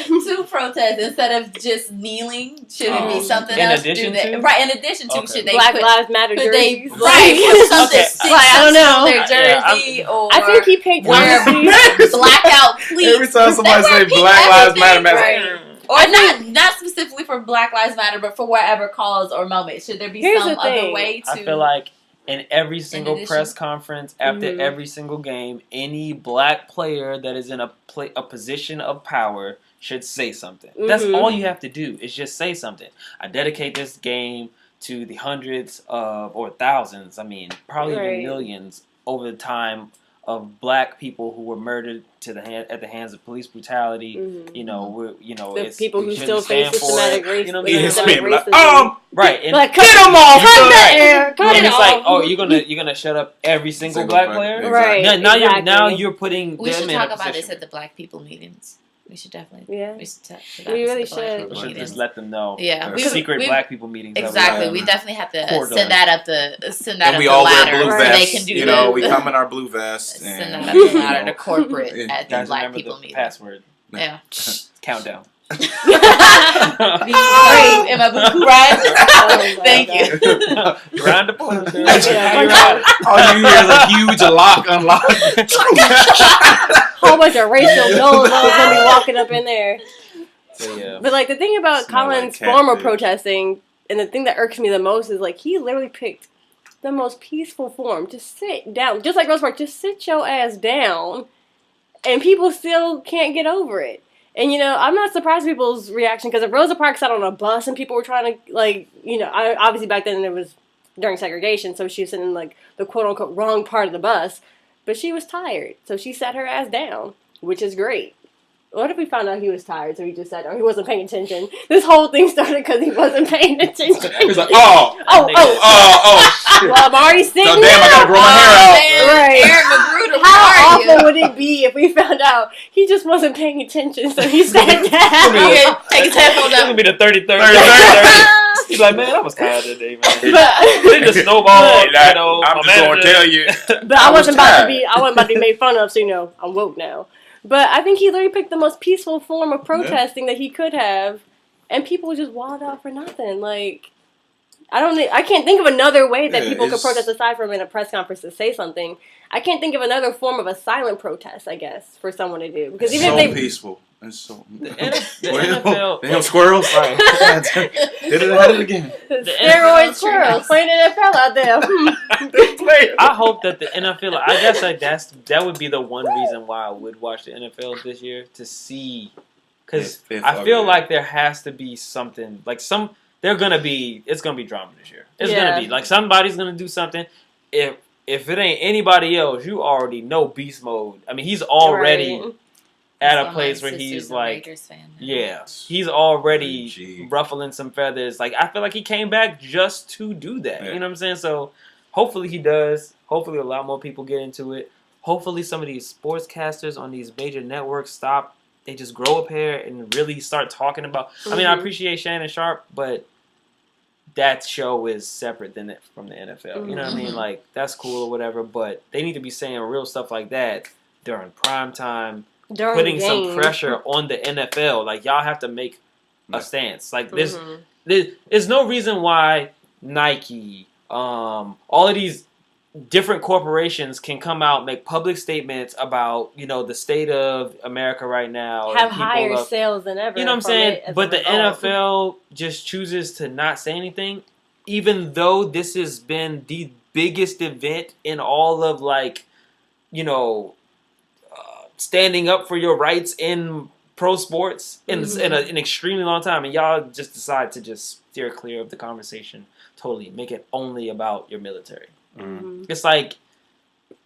D: To protest instead of just kneeling. Should it be something
A: In
D: else?
A: addition
D: do they,
A: to?
D: Right, in addition to,
A: Okay.
D: should they
C: Black
D: put,
C: Lives Matter
D: could they
C: jerseys.
D: put something
A: Okay.
D: stick
C: Like, I don't
D: something
C: know.
D: on their jersey or
C: I think he picked
D: wear
C: honesty.
D: blackout pleats.
B: Every time somebody
D: They wear
B: say
D: pink
B: Black Lives Matter,
D: everything,
B: man,
D: right. Or not specifically for Black Lives Matter, but for whatever cause or moment. Should there be
C: Here's
D: some
C: the
D: other
C: thing.
D: way to?
A: I feel like in every single
D: addition?
A: press conference after every single game, any black player that is in a position of power should say something. That's all you have to do is just say something. I dedicate this game to the hundreds of or thousands, I mean, probably even millions over the time of black people who were murdered at the hands of police brutality. You know,
C: The people who
A: we
C: still
A: shouldn't
C: face
A: stand for
C: systematic
A: it.
C: racism.
A: You know what
B: Yeah,
A: I'm
B: it's
A: saying?
B: been like,
A: Right, and
C: Like,
B: get them off!
C: Cut the air. Cut
A: and
C: it
A: it's
C: off.
A: like, oh, you're gonna shut up every single black player?
B: Exactly.
C: Right.
A: Now you're putting
D: We
A: them
D: should
A: in a
D: talk about
A: position.
D: this at the black people meetings. We should definitely.
C: Yeah.
D: We should talk about
C: We
D: this
C: really
D: at the black
C: should.
D: people
A: We should
D: meetings.
A: just let them know.
D: Yeah,
B: The
A: Secret black people meetings. that we
D: Exactly.
A: have.
D: We definitely have to
A: Court
D: send that up the
B: And we
D: the
B: all
D: ladder
B: wear blue
D: so
B: vests.
D: they can do
B: you know, we
D: the
B: come in our blue vests.
D: send
B: And,
D: that up the ladder to corporate
B: Yeah.
D: at the
A: Guys,
D: black
A: remember
D: people
A: the
D: meeting.
A: password.
D: Yeah.
A: Countdown.
D: Am I right? Thank you.
A: Round the point.
B: All you hear is a huge lock, unlock.
C: Whole bunch of racial no-nos gonna be walking up in there.
A: So, yeah.
C: But like the thing about
B: Smell
C: Colin's
B: like
C: form of
B: catfish.
C: protesting, and the thing that irks me the most is like he literally picked the most peaceful form. Just sit down, just like Rose Park. Just sit your ass down, and people still can't get over it. And you know, I'm not surprised at people's reaction because if Rosa Parks sat on a bus and people were trying to like, you know, obviously back then it was during segregation, so she was sitting in like the quote unquote wrong part of the bus, but she was tired, so she sat her ass down, which is great. What if we found out he was tired, so he just sat down? He wasn't paying attention. This whole thing started because he wasn't paying attention.
B: He's like,
C: shit.
B: shit.
C: Well, I'm already sitting
B: So, damn, I
C: down.
B: gotta grow my hair out.
C: Right.
D: Eric Magruder,
C: How
D: where are
C: awful would it be if we found out he just wasn't paying attention, so he sat down?
D: you? Take his headphones
A: It's
D: out.
A: gonna be the 33rd. He's like, man, I was tired today, man. They just snowballed, you know.
B: I'm
A: my
B: just gonna
A: manager-
B: tell you.
C: But I wasn't about to
B: tired.
C: be made fun of, so you know, I'm woke now. But I think he literally picked the most peaceful form of protesting that he could have, and people just walled out for nothing. Like, I can't think of another way that people could protest aside from in a press conference to say something. I can't think of another form of a silent protest, I guess, for someone to do. Because even
B: so
C: if they
B: peaceful. It's so
A: The NFL.
B: Damn squirrels. Right. Did it again.
C: steroid squirrels playing NFL out there.
A: I hope that the NFL. I guess like that would be the one reason why I would watch the NFL this year to see, because I feel like there has to be something like it's gonna be drama this year. It's gonna be like somebody's gonna do something. If it ain't anybody else, you already know beast mode. I mean, he's already.
C: Right.
A: At a place where he's like, he's already ruffling some feathers. Like, I feel like he came back just to do that.
B: Yeah.
A: You know what I'm saying? So, hopefully he does. Hopefully a lot more people get into it. Hopefully some of these sportscasters on these major networks stop. They just grow a pair and really start talking about. I mean, I appreciate Shannon Sharp, but that show is separate from the NFL. You know what I mean? Like, that's cool or whatever, but they need to be saying real stuff like that during prime time. Putting some pressure on the NFL. Like, y'all have to make a stance. Like, there's no reason why Nike, all of these different corporations can come out, make public statements about, you know, the state of America right now.
C: Have higher sales than ever.
A: You know what I'm saying? But the NFL just chooses to not say anything, even though this has been the biggest event in all of, like, you know, standing up for your rights in pro sports in an extremely long time, and y'all just decide to just steer clear of the conversation totally, make it only about your military. It's like,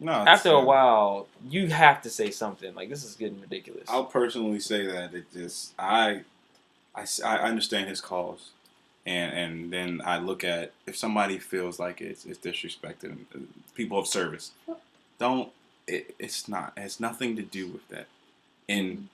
A: after a while, you have to say something. Like, this is getting ridiculous.
B: I'll personally say that it just I understand his cause, and then I look at if somebody feels like it's disrespected people of service, it's not. It has nothing to do with that. And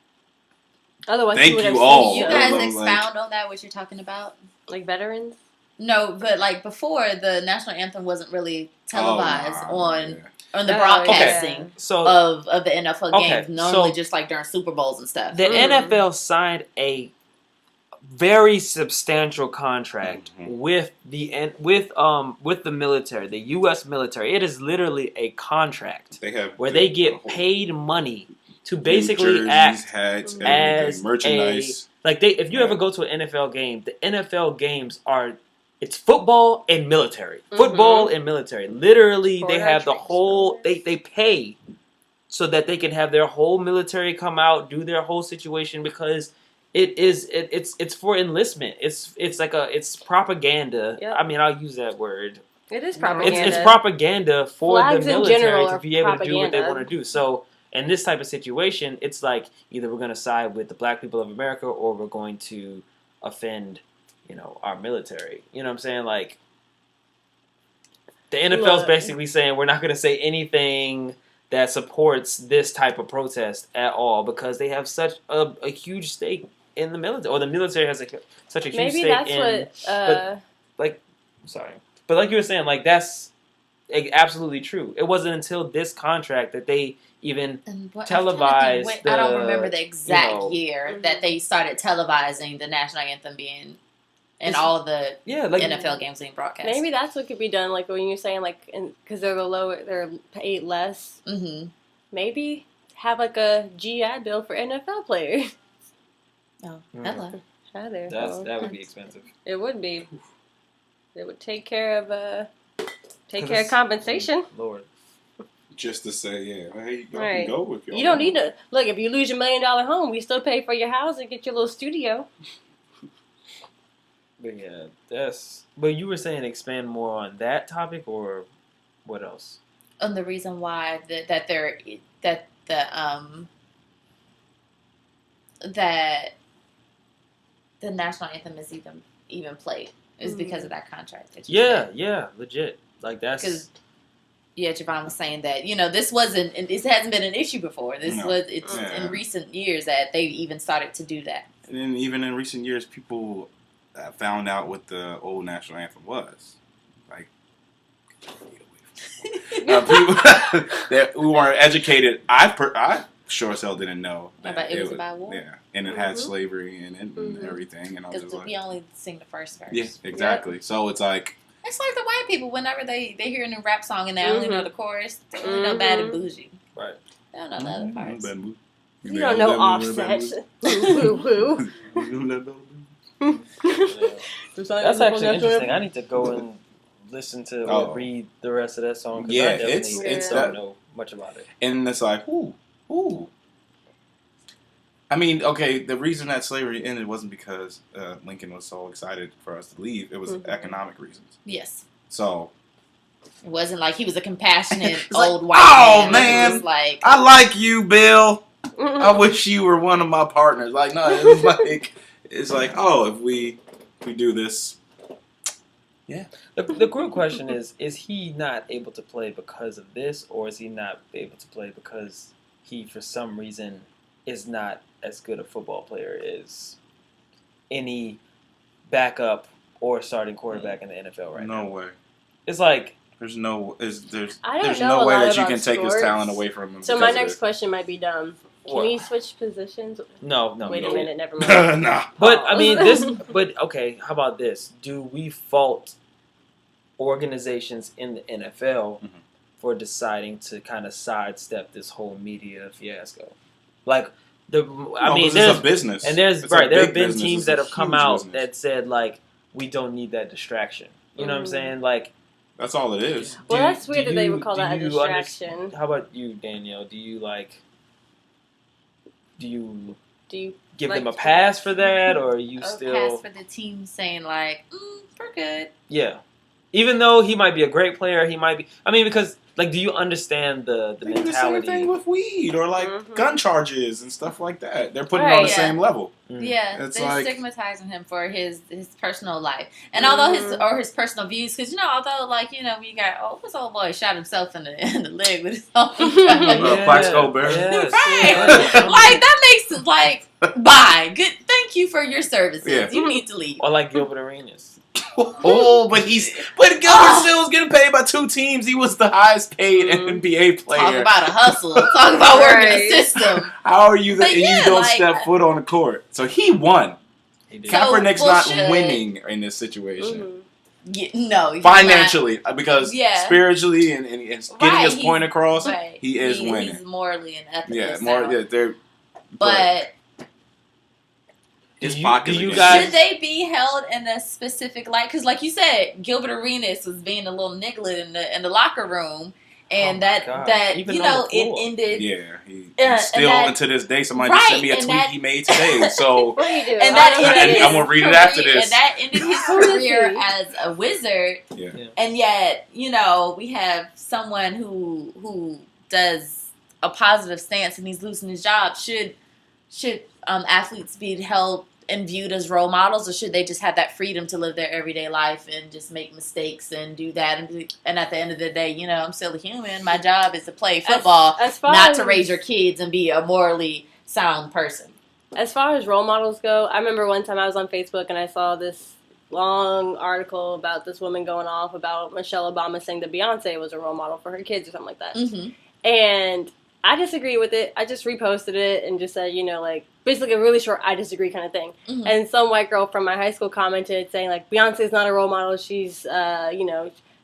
C: otherwise,
B: thank you all.
D: You guys expound on that, what you're talking about?
C: Like veterans?
D: No, but like before, the national anthem wasn't really televised on the
C: Okay.
D: broadcasting of the NFL games. Normally,
A: so
D: just like during Super Bowls and stuff.
A: The NFL signed a very substantial contract with the military, the U.S. military. It is literally a contract where they get paid money to basically act
B: hats,
A: as
B: merchandise.
A: If you ever go to an NFL game, the NFL games it's football and military. Football and military. Literally, they have the whole. They pay so that they can have their whole military come out, do their whole situation, because it's for enlistment. It's propaganda. Yep. I mean, I'll use that word.
C: It is propaganda.
A: It's propaganda for
C: Flags
A: the military
C: in general
A: to be able
C: propaganda.
A: to do what they want to do. So in this type of situation, it's like either we're going to side with the black people of America or we're going to offend, you know, our military. You know what I'm saying? Like, the NFL's basically saying we're not going to say anything that supports this type of protest at all because they have such a huge stake in the military, or the military has such a huge stake in. But like you were saying, like absolutely true. It wasn't until this contract that they even
D: And
A: televised.
D: I don't remember the exact year that they started televising the national anthem being and all of the NFL games being broadcast.
C: Maybe that's what could be done. Like when you're saying like, because they're paid less.
D: Mm-hmm.
C: Maybe have like a GI Bill for NFL players.
D: Oh, hello.
A: That would be expensive.
C: It would be. It would take care of compensation.
A: Lord.
B: Just to say, hey, y'all
C: Right.
B: can go with y'all.
C: You don't need to look. If you lose your $1 million home, we still pay for your house and get your little studio.
A: But yeah, But you were saying expand more on that topic, or what else?
D: On the reason why that the national anthem is even played is because of that contract. That you said.
A: Yeah, legit. Like that's
D: because. Yeah, Javon was saying that, this hasn't been an issue before. It's in recent years that they've even started to do that.
B: And then even in recent years, people found out what the old national anthem was. Like, people that who weren't educated, I sure as hell didn't know that
D: it was about war.
B: Yeah, and it had slavery in it and everything. And I was
D: because
B: just like,
D: we only sing the first verse.
B: Yeah, exactly. Yep. So it's like.
D: It's like the white people, whenever they hear a new rap song and they only know the chorus, they only know Bad and Bougie.
A: Right.
D: They don't know the other parts.
C: You don't know Offset. Woo.
A: That's actually interesting. I need to go and listen to or read the rest of that song.
B: Yeah,
A: I definitely don't know much about it.
B: And it's like, ooh. I mean, okay, the reason that slavery ended wasn't because Lincoln was so excited for us to leave. It was economic reasons.
D: Yes.
B: So.
D: It wasn't like he was a compassionate old white man. Oh, man. Was like,
B: I like you, Bill. I wish you were one of my partners. Like, no, it was like, if we do this. Yeah.
A: The real question is he not able to play because of this, or is he not able to play because he, for some reason, is not as good a football player as any backup or starting quarterback in the NFL right now?
B: No way.
A: It's like
B: there's no way
C: that
B: you can take his talent away from him.
C: So my next question might be dumb. Can we switch positions?
A: No.
C: Wait a minute, never mind.
B: Nah.
A: But I mean okay, how about this? Do we fault organizations in the NFL for deciding to kind of sidestep this whole media fiasco? Like there's
B: a business,
A: and there have been teams that have come out that said like we don't need that distraction. You know what I'm saying? Like
B: that's all it is.
C: Well, that's weird that they would call that a distraction.
A: How about you, Danielle? Do you give them a pass for that, or are you still
D: pass for the team saying like we're good?
A: Yeah, even though he might be a great player, he might be. I mean, because like, do you understand the mentality?
B: The same thing with weed or like gun charges and stuff like that. They're putting it on the same level.
D: Yeah, they're stigmatizing him for his personal life, and although his personal views, because although we got this old boy shot himself in the leg with his own
B: Plaxico Bear.
A: Yes.
D: Right, like that makes bye. Good, thank you for your services.
B: Yeah.
D: You need to leave.
A: Or like Gilbert Arenas.
B: But Gilbert still was getting paid by two teams. He was the highest paid NBA player.
D: Talk about a hustle. Talk about working a system.
B: How are you that you don't step foot on the court? So he won. Kaepernick's not winning in this situation.
D: No,
B: financially, because spiritually and getting his point across, he is winning. He's
D: morally and ethically.
B: But.
D: Should they be held in a specific light? Because, like you said, Gilbert Arenas was being a little nigglet in the locker room, and it ended.
B: Yeah, he still to this day. Somebody just sent me a tweet he made today. So
C: what are you doing?
D: And that
B: I'm gonna read it after this.
D: And that ended his career as a wizard.
B: Yeah.
D: And yet, we have someone who does a positive stance and he's losing his job. Should athletes be held and viewed as role models, or should they just have that freedom to live their everyday life and just make mistakes and do that? And at the end of the day, I'm still a human. My job is to play football, not to raise your kids and be a morally sound person.
C: As far as role models go, I remember one time I was on Facebook and I saw this long article about this woman going off about Michelle Obama saying that Beyonce was a role model for her kids or something like that.
D: Mm-hmm.
C: And I disagree with it. I just reposted it and just said, like, basically a really short I disagree kind of thing.
D: Mm-hmm.
C: And some white girl from my high school commented saying, like, Beyonce's not a role model. She's,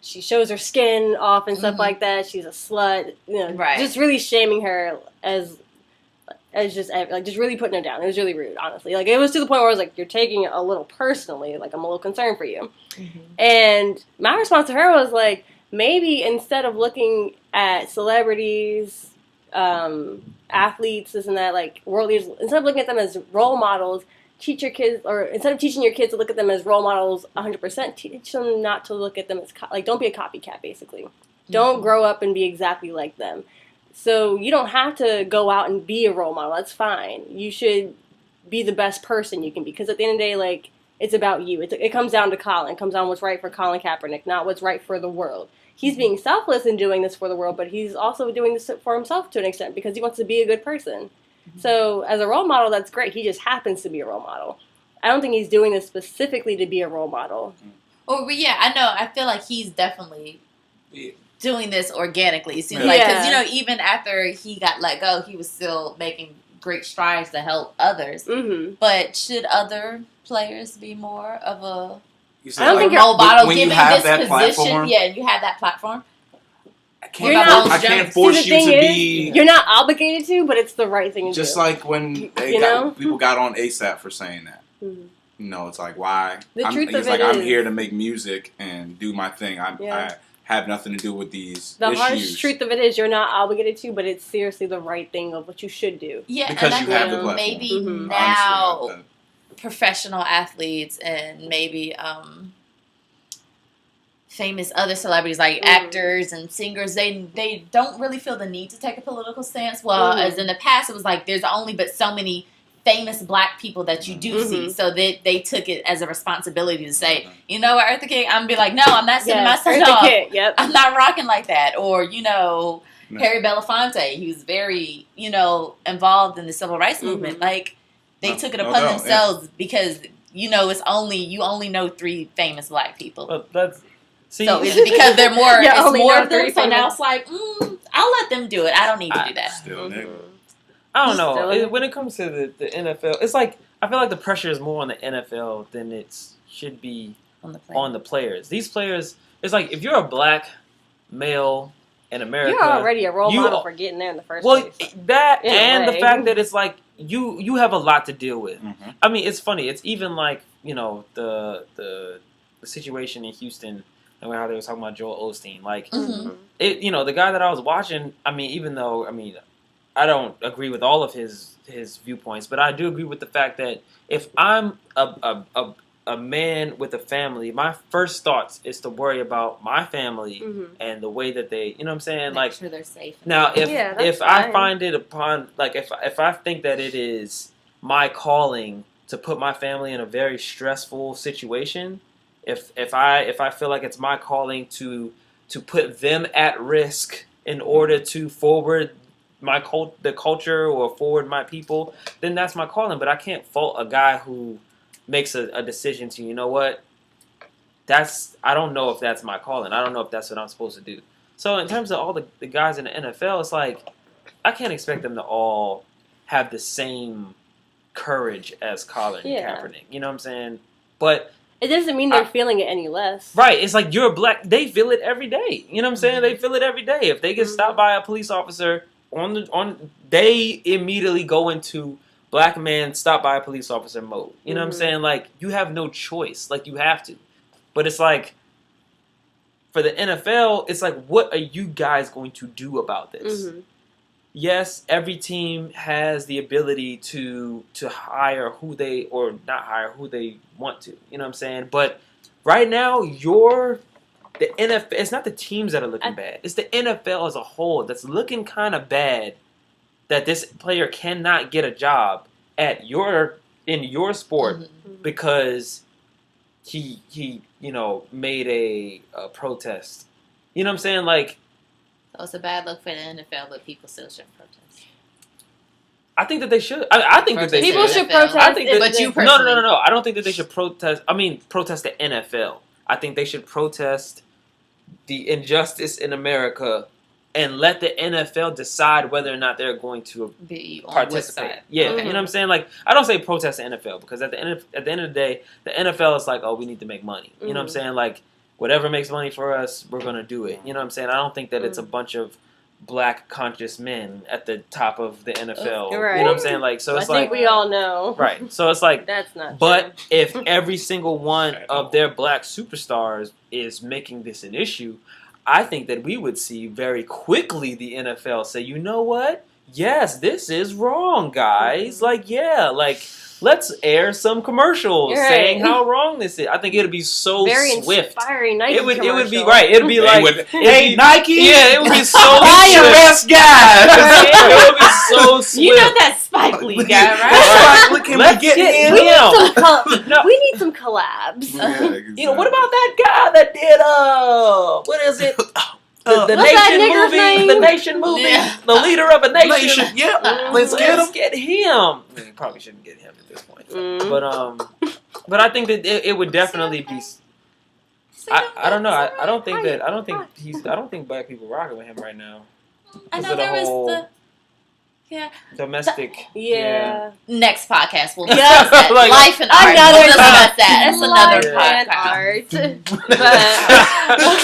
C: she shows her skin off and stuff like that. She's a slut.
D: Right.
C: Just really shaming her as just, like, just really putting her down. It was really rude, honestly. Like, it was to the point where I was like, you're taking it a little personally. Like, I'm a little concerned for you.
D: Mm-hmm.
C: And my response to her was, like, maybe instead of looking at celebrities, athletes, this and that, like, world leaders, instead of looking at them as role models, teach your kids, or instead of teaching your kids to look at them as role models 100%, teach them not to look at them as, don't be a copycat, basically. Mm-hmm. Don't grow up and be exactly like them. So you don't have to go out and be a role model. That's fine. You should be the best person you can be. Because at the end of the day, like, it's about you. It comes down to Colin. It comes down to what's right for Colin Kaepernick, not what's right for the world. He's being selfless in doing this for the world, but he's also doing this for himself to an extent because he wants to be a good person. Mm-hmm. So as a role model, that's great. He just happens to be a role model. I don't think he's doing this specifically to be a role model.
D: Oh, yeah, I know. I feel like he's definitely doing this organically. It seems like, because, even after he got let go, he was still making great strides to help others.
C: Mm-hmm.
D: But should other players be more of a
C: I don't think
D: role model
B: when
D: given
B: you have
D: this
B: that
D: position?
B: Platform,
D: yeah, you have that platform.
B: I can't force you to be.
C: You're not obligated to, but it's the right thing to do.
B: Just like when people got on ASAP for saying that. Mm-hmm. It's like, why?
C: He's
B: like, I'm here to make music and do my thing. I have nothing to do with these
C: The
B: issues.
C: harsh truth of it is you're not obligated to, but it's seriously the right thing of what you should do.
D: Yeah,
B: because
D: and
B: you have the platform.
D: Maybe now professional athletes and maybe famous other celebrities like actors and singers, they don't really feel the need to take a political stance. Well, as in the past, it was like there's only but so many famous black people that you do see, so they took it as a responsibility to say, you know what, Eartha Kitt, I'm gonna be like, no, I'm not sending my son off.
C: Yep.
D: I'm not rocking like that. Or Harry Belafonte, he was very involved in the civil rights movement. Like they took it upon themselves because it's you only know 3 famous black people. So is it because they're more? It's more of them. So now it's like, I'll let them do it. I don't need to do that.
B: Still,
A: I don't know. When it comes to the NFL, it's like I feel like the pressure is more on the NFL than it should be on the players. These players, it's like if you're a black male in America,
C: you're already a role model for getting there in the first
A: place.
C: place.
A: That and the fact that it's like you have a lot to deal with. Mm-hmm. I mean, it's funny. It's even like the situation in Houston and how they were talking about Joel Osteen. Like the guy that I was watching. I mean, even though I don't agree with all of his viewpoints, but I do agree with the fact that if I'm a man with a family, my first thoughts is to worry about my family and the way that they, you know what I'm saying?
D: Make sure they're safe.
A: Now, if I find it upon, like, if I think that it is my calling to put my family in a very stressful situation, if I feel like it's my calling to put them at risk in order to forward the culture or forward my people, then that's my calling. But I can't fault a guy who makes a decision to, you know what, I don't know if that's my calling. I don't know if that's what I'm supposed to do. So in terms of all the guys in the NFL, it's like I can't expect them to all have the same courage as Colin Kaepernick. You know what I'm saying? But
C: it doesn't mean they're feeling it any less.
A: Right. It's like you're black. They feel it every day. You know what I'm saying? They feel it every day. If they get stopped by a police officer they immediately go into black man stopped by a police officer mode. You know what I'm saying? Like, you have no choice. Like, you have to. But it's like, for the NFL, it's like, what are you guys going to do about this? Yes, every team has the ability to hire who they, or not hire who they want to. You know what I'm saying? But right now, the NFL, it's not the teams that are looking bad. It's the NFL as a whole that's looking kind of bad that this player cannot get a job in your sport because he made a protest. You know what I'm saying? Like,
D: so it's a bad look for the NFL, but people still should protest.
A: I think that they should. I think that they
C: People should
D: NFL.
C: protest.
A: I think that,
D: But you
A: no.
D: personally,
A: I don't think that they should protest. I mean, protest the NFL. I think they should protest the injustice in America and let the NFL decide whether or not they're going to
D: be on
A: participate.
D: what side.
A: Yeah,
C: Mhm.
A: you know what I'm saying? Like, I don't say protest the NFL because at the end of the day, the NFL is like, oh, we need to make money. You know what I'm saying? Like, whatever makes money for us, we're gonna do it. You know what I'm saying? I don't think that it's a bunch of black conscious men at the top of the NFL.
C: Right.
A: You know what I'm saying? Like, so it's
C: I think
A: like,
C: we all know.
A: right. So it's like,
C: That's not
A: but
C: true.
A: if every single one of their black superstars is making this an issue, I think that we would see very quickly the NFL say, you know what? Yes, this is wrong, guys. Like, yeah, like, let's air some commercials
C: You're
A: saying
C: right.
A: how wrong this is. I think it'd be so
C: Very
A: swift.
C: inspiring. Nike
A: It would be
C: commercial.
A: right. It'd be like, it'd
B: hey,
A: be-
B: Nike.
A: yeah, it would be so
B: Why you
A: swift.
B: best guys?
A: It would be so swift.
D: You know that Spike Lee guy, right?
A: Right.
B: Look, can
A: Let's
B: we get
A: get
B: him?
C: We need
A: Yeah.
C: some
A: No.
C: we need some collabs.
B: Yeah,
A: You know, what about that guy that did what is it? The
C: What's that
A: Nation
C: nigger's
A: movie,
C: name?
A: the Nation movie,
D: Yeah.
A: the leader of a nation.
B: Nation? Yeah, let's get him.
A: Get him. I mean, you probably shouldn't get him at this point, but I think that it would definitely be. I don't know. I don't think that. I don't think black people rocking with him right now.
D: I
A: Because
D: know
A: of the
D: there was
A: whole
D: the
A: domestic.
C: Yeah.
D: next podcast. We'll
C: Yeah.
D: discuss that.
A: Like,
D: Life and art.
C: another
D: We'll discuss
C: time.
D: that. That's another
C: Life
D: podcast.
C: and art.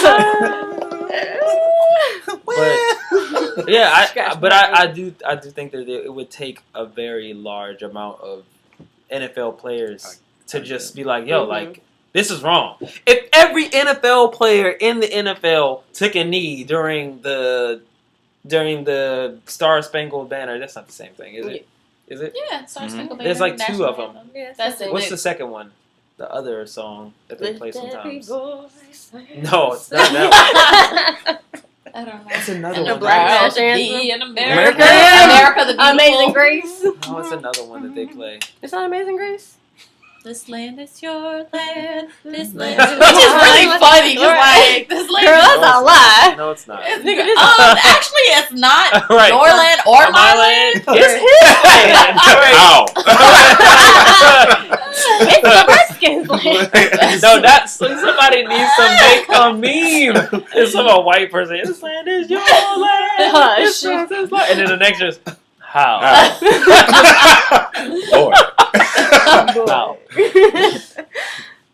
A: But yeah,
C: Scratch
A: but
C: my
A: I do think that it would take a very large amount of NFL players to just be like, yo,
C: Mhm.
A: like, this is wrong. If every NFL player in the NFL took a knee during the Star Spangled Banner, that's not the same thing, is it? Is it?
D: Yeah, Star Spangled Banner.
A: There's like two
D: National
A: of them.
D: Anthem.
C: Yeah,
D: That's
C: something.
D: it.
A: What's the second one? The other song that they play
C: Let every
A: sometimes.
C: voice
A: No, it's not that one.
D: I don't know.
A: It's another
D: And the
A: one.
C: Black
D: Proud
C: Nash
D: to be
C: Anthem.
D: in America.
C: America.
D: America the beautiful.
C: Amazing Grace.
A: No, it's another one that they play.
C: It's not Amazing Grace.
D: This land is your land. This land
A: Which
D: is Which is really funny. Just like, this land
C: Girl,
D: is
C: that's a lie.
A: No, it's not.
D: actually, it's not
A: Right.
D: your land or my land.
A: It's his land.
B: Ow.
C: It's the Redskins land.
A: No, that's somebody needs to make a meme. It's some a white person. This land is your land.
C: Hush.
A: This land is mine. And then the next is how?
B: Boy.
A: How?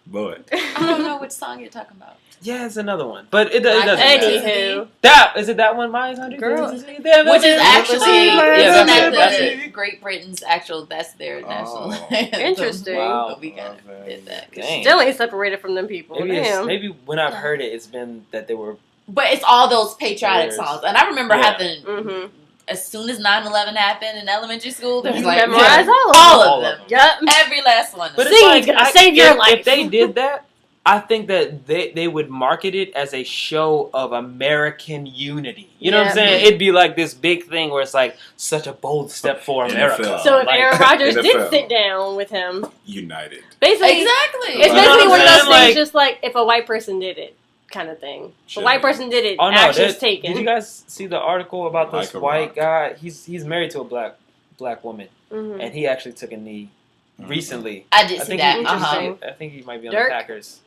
B: Boy.
D: I don't know which song you're talking about.
A: Yeah, it's another one, but it doesn't.
C: Anywho.
A: That is it. That one, my hundred.
C: Girl.
D: Which is actually,
A: Yeah,
D: isn't that
A: that's it.
D: the Great Britain's actual, that's their national
B: Oh.
D: anthem.
C: Interesting.
A: Wow.
D: But we kind of did that.
A: Dang.
C: Still ain't separated from them people.
A: Maybe,
C: Damn.
A: maybe when I've heard it, it's been that they were.
D: But it's all those patriotic songs. And I remember
A: Yeah.
D: having,
C: Mm-hmm.
D: as soon as 9/11 happened in elementary school, there was
C: You
D: like,
C: memorize all of
D: all
C: them.
D: of them.
C: Yep.
D: Every last one of
A: But
D: them.
A: it's
C: Sing,
A: like
C: it's gonna save your life.
A: If they did that, I think that they would market it as a show of American unity. You know what I'm
C: Yeah.
A: saying? It'd be like this big thing where it's like such a bold step for America.
B: NFL.
C: So if
A: Like,
C: Aaron Rodgers did
B: NFL.
C: sit down with him,
B: United.
C: basically,
D: Exactly.
C: it's
A: You know
C: basically
A: what
C: one
A: I'm
C: of those
A: saying?
C: things,
A: Like-
C: just like if a white person did it, kind of thing. If a
B: Sure.
C: white person did it,
A: Oh no!
C: actions
A: Did
C: taken.
A: you guys see the article about this
B: Like a
A: white
B: rock.
A: guy? He's married to a black woman,
C: Mhm.
A: and he actually took a knee recently.
D: I did
A: I
D: see
A: think
D: that.
A: he,
C: Interesting.
A: I think he might be on
C: Dirk?
A: the Packers.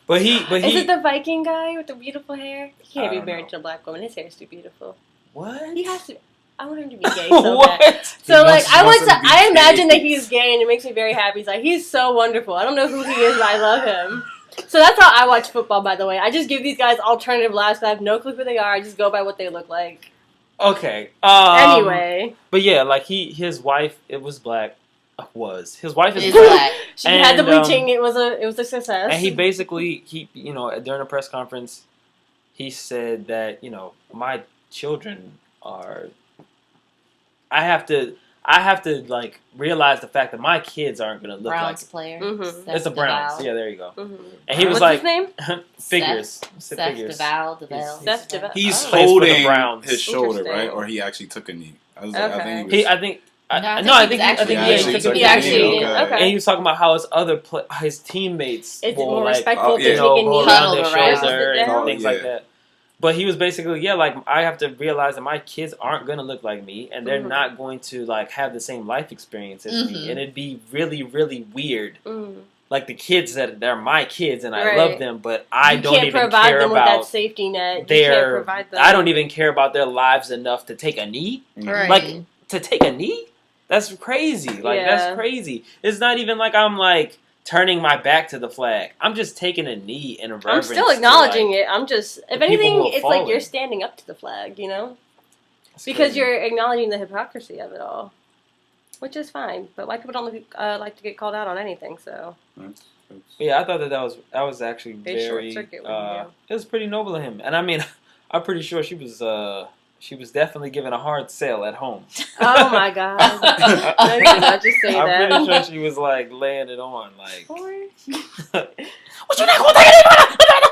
A: But he
C: Is it the Viking guy with the beautiful hair? He can't
B: I
C: be
B: don't
C: married
B: know.
C: to a black woman. His hair is too beautiful.
A: what?
C: He has to. I want him to be gay so
A: What?
C: bad. So like
B: wants-
C: I
B: wants
C: want
B: him
C: to.
B: to be
C: I imagine
B: gay.
C: that he's gay, and it makes me very happy. He's like he's so wonderful. I don't know who he is, but I love him. So that's how I watch football. By the way, I just give these guys alternative lives. 'Cause I have no clue who they are. I just go by what they look like.
A: Okay.
C: Anyway,
A: But yeah, like his wife, it was black. His wife is
D: It's
A: black,
D: black.
C: she had the
A: And,
C: bleaching. It was a success.
A: and he basically during a press conference, he said that my children are. I have to like realize the fact that my kids aren't gonna look
D: Browns
A: like.
D: player.
C: Mhm.
D: Seth
A: It's a Browns.
D: DeVal.
A: Yeah, there you go.
C: Mhm.
A: And he was
C: What's
A: like
C: his name?
A: figures.
D: Seth
A: Figures.
D: DeVal.
C: Seth DeVal.
B: He's
A: Oh. Plays for the
B: holding
A: Browns.
B: his shoulder,
C: Interesting.
B: right? Or he actually took a knee. I was
C: Okay.
B: like, I think
A: I think. I
D: No, I
A: think
D: think
A: he
D: he
A: took
B: actually
A: a
B: took
A: knee.
C: He actually
B: Okay.
C: did. Okay.
A: And he was talking about how his teammates
C: It's
A: will
C: more
A: like
C: respectful
B: oh,
C: to
B: yeah.
C: take a
A: go
C: knee.
A: around their
D: Huddled around.
A: shoulder and
C: Down.
A: things
B: Yeah.
A: like that. But he was basically, yeah, like, I have to realize that my kids aren't going to look like me, and they're not going to, like, have the same life experience as me. And it'd be really, really weird. Like, the kids they're my kids, and I love them, but I don't even care about... You can't provide them with that
C: safety net. You can't provide them.
A: I don't even care about their lives enough to take a knee.
C: Right.
A: Like, to take a knee? That's crazy. Like, that's crazy. It's not even like I'm, like... turning my back to the flag. I'm just taking a knee in reverence.
C: I'm still acknowledging it. I'm just, if anything, it's like you're standing up to the flag, you know? Because you're acknowledging the hypocrisy of it all. Which is fine. But white people don't like to get called out on anything, so.
A: Yeah, I thought that was actually very, it was pretty noble of him. And I mean, I'm pretty sure she was definitely given a hard sell at home.
C: Oh my god! I did not just say that.
A: I'm pretty sure she was like laying it on, like.
C: What
A: you not gonna take it?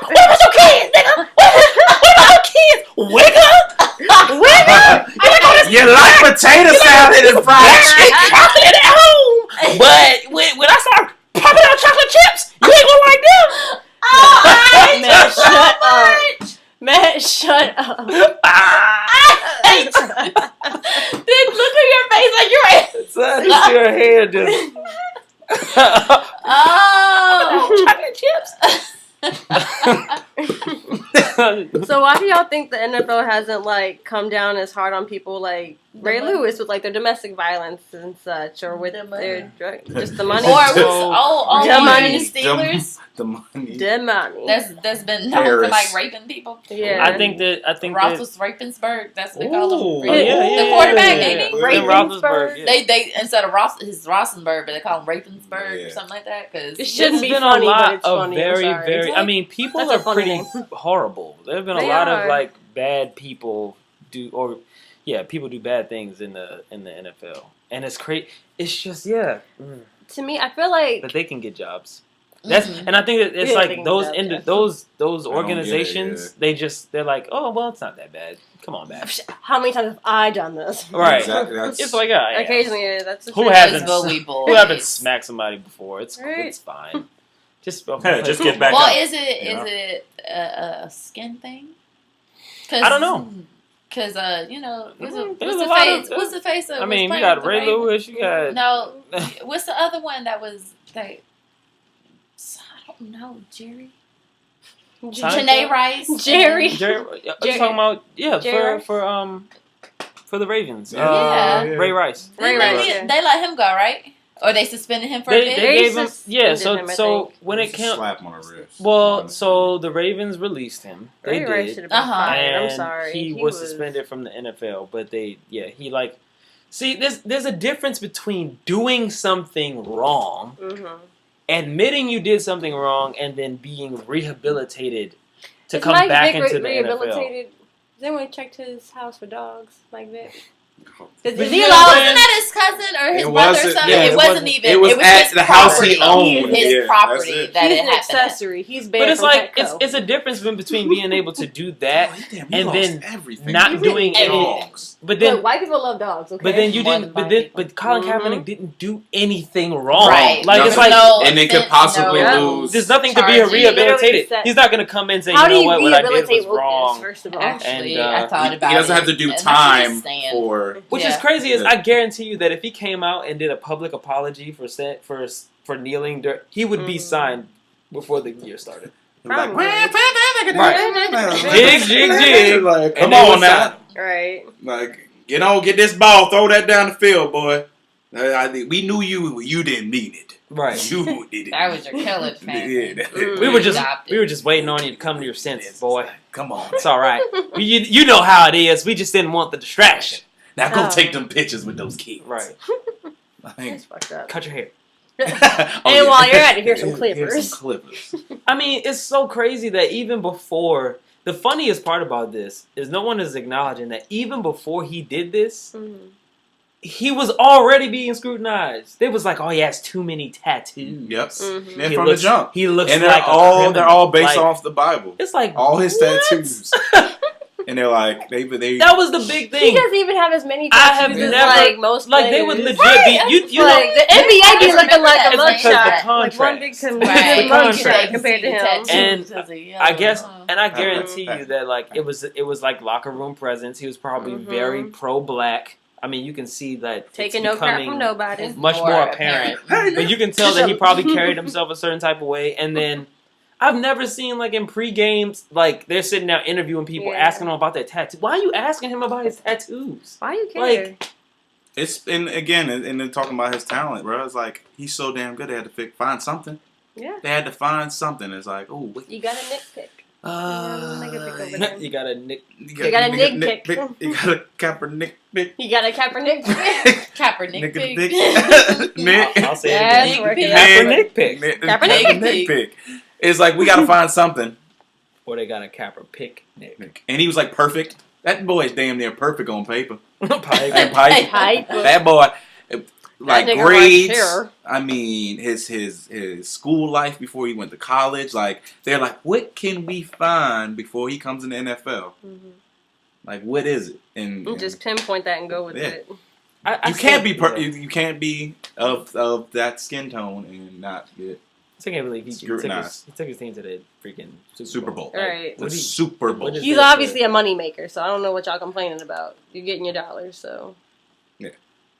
A: What about your kids, nigga? What about your kids? Wigger?
B: You like potato salad and fried chicken
A: chocolate at home, but when I start popping out chocolate chips, you ain't gonna like them.
C: Oh, man, shut up. Matt, shut up.
D: Dude, look at your face like you're right.
A: It's your hair just...
D: Oh.
A: Chocolate chips.
C: So why do y'all think the NFL hasn't, like, come down as hard on people like Ray Lewis with, like, their domestic violence and such, or with their drug, just the money?
D: Or with the money Steelers?
B: The money.
C: The money.
D: That's been known for, like, raping people.
C: Yeah.
A: I think
D: Ross was Rapinsburg. That's what they call him.
A: Yeah,
D: the quarterback, ain't he?
C: Rapinsburg.
D: They instead of his Rosenberg, but they call him Rapinsburg or something like that. Because
C: it shouldn't be funny, but it's funny.
A: Very. I mean, people are pretty horrible. There have been a lot of like bad people people do bad things in the NFL, and it's crazy. It's just
C: To me, I feel like
A: that they can get jobs. That's and I think that it's like those organizations. They're like, oh well, it's not that bad. Come on, man.
C: How many times have I done this?
A: Right.
B: Exactly.
A: It's like
C: occasionally. That's
A: who hasn't smacked somebody before? It's fine. Just
B: get back.
D: Well, is it a skin thing?
A: I don't know.
D: Because what's the face of?
A: I mean, you got Ray Lewis. You got
D: what's the other one that was like? I don't know, Jerry. Janae Rice.
C: Jerry.
A: You're talking about for the Ravens. Ray Rice.
D: They let him go, right? Or they suspended him for a bit?
A: They gave him, so when it came...
B: slap on the wrist.
A: Well, so the Ravens released him. They did.
C: Rice should have been fired.
A: And
C: I'm sorry.
A: He was suspended from the NFL, but he like... See, there's a difference between doing something wrong, admitting you did something wrong, and then being rehabilitated to come back into the NFL.
C: Has anyone checked his house for dogs like that?
D: Wasn't that his cousin or his brother or something?
B: Yeah,
D: it wasn't even.
B: It was at the house he owned.
D: His property that
C: he's
D: it
C: an accessory. He's banned.
A: But it's like it's a difference between being able to do that and then not doing anything. But then
C: white people love dogs. Okay?
A: But then you didn't. But Colin Kaepernick didn't do anything wrong.
D: Right.
A: Like
B: it's like and they could possibly lose.
A: There's nothing to be rehabilitated. He's not going to come in and say, you know what I did was wrong.
C: First of all,
D: actually, I thought about it.
B: He doesn't have to do time for.
A: Which is crazy is I guarantee you that if he came out and did a public apology for kneeling, he would be signed before the year started.
B: Like,
A: jig.
B: Like, come on now.
C: Right.
B: Like, get this ball, throw that down the field, boy. We knew you didn't mean it.
A: Right.
B: You did it.
D: That was your killer fan.
A: We were just waiting on you to come to your senses, boy.
B: Come on.
A: It's all right. You know how it is. We just didn't want the distraction.
B: Now go take them pictures with those kids.
A: Right.
C: That's fucked up.
A: Cut your hair.
C: And while you're at it, here's some clippers.
B: Here's some clippers.
A: I mean, it's so crazy that even before... The funniest part about this is no one is acknowledging that even before he did this, he was already being scrutinized. They was like, oh, he has too many tattoos.
B: Yep. And from the jump.
A: He looks
B: and
A: like
B: they're all based off the Bible.
A: It's like
B: all his tattoos. And they're like, they
A: that was the big thing.
C: He doesn't even have as many
A: I have
C: tattoos as
A: never
C: like most
A: like
C: players.
A: they would legit
D: Right,
A: be you
C: Like
A: know
C: the NBA be looking like a
D: Because
A: the
C: mugshot,
A: contracts.
C: like one big
D: Right.
C: mugshot compared to him.
A: And I guess, and I guarantee
B: Mhm.
A: you that like it was like locker room presence. He was probably
C: Mhm.
A: very pro-black. I mean, you can see that
C: Taking
A: it's
C: no crap
A: becoming
C: from nobody.
A: much more apparent. But you can tell that he probably carried himself a certain type of way. And then I've never seen like in pre-games, like they're sitting down interviewing people,
C: Yeah.
A: asking him about their tattoos. Why are you asking him about his tattoos?
C: Why you care?
A: Like,
B: It's and again, and then talking about his talent, bro. It's like he's so damn good. They had to find something.
C: Yeah.
B: They had to find something. It's like, oh,
C: You got a nitpick.
A: you got a Nick.
B: you
C: got a Nick pick.
B: You got a Kaepernick pick.
C: You got a Kaepernick.
D: Kaepernick
B: Nigga
D: pick.
B: pick. Nick.
A: I'll say
C: That's
A: it again.
C: working.
A: Kaepernick pick.
C: Kaepernick
B: pick. It's like we got to find something.
A: Or they got a Capper pick Nick.
B: And he was like perfect. That boy's damn near perfect on paper.
A: Pipe.
B: And Pipe.
C: Hype.
B: That boy, like
C: nigga
B: grades.
C: right here.
B: I mean, his school life before he went to college. Like they're like, what can we find before he comes in the NFL?
C: Mhm.
B: Like, what is it? And
C: Just pinpoint that and go with
B: Yeah.
C: it.
A: I
B: you can't be
A: still-
B: you can't be of that skin tone and not get
A: I still can't believe he
B: Scrutinized.
A: took his team to the freaking
B: Super Bowl.
A: Like,
C: Right.
B: the
A: what do you-
B: Super Bowl.
A: what is-
C: He's
A: this,
C: obviously a moneymaker, so I don't know what y'all complaining about. You're getting your dollars, so.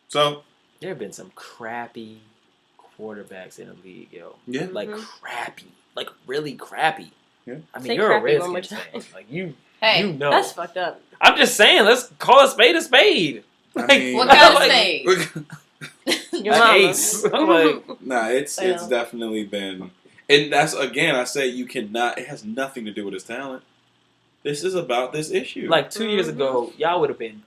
B: So
A: There have been some crappy quarterbacks in the league, yo.
B: yeah,
A: Like
C: Mhm.
A: crappy, like really crappy.
B: Yeah.
A: I mean,
C: Say
A: you're a
C: crappy one more
A: Redskins
C: time.
A: fan. Like you
D: Hey,
A: know.
C: That's fucked up.
A: I'm just saying, let's call a spade a spade.
B: I
A: Like,
B: mean-
D: what kind of
A: like,
D: spade?
C: Your
A: An
C: mama.
A: ace. I'm like,
B: Nah, it's
C: I know.
B: definitely been, and that's again I say you cannot. It has nothing to do with his talent. This is about this issue.
A: like 2 years
C: Mhm.
A: ago, y'all would have been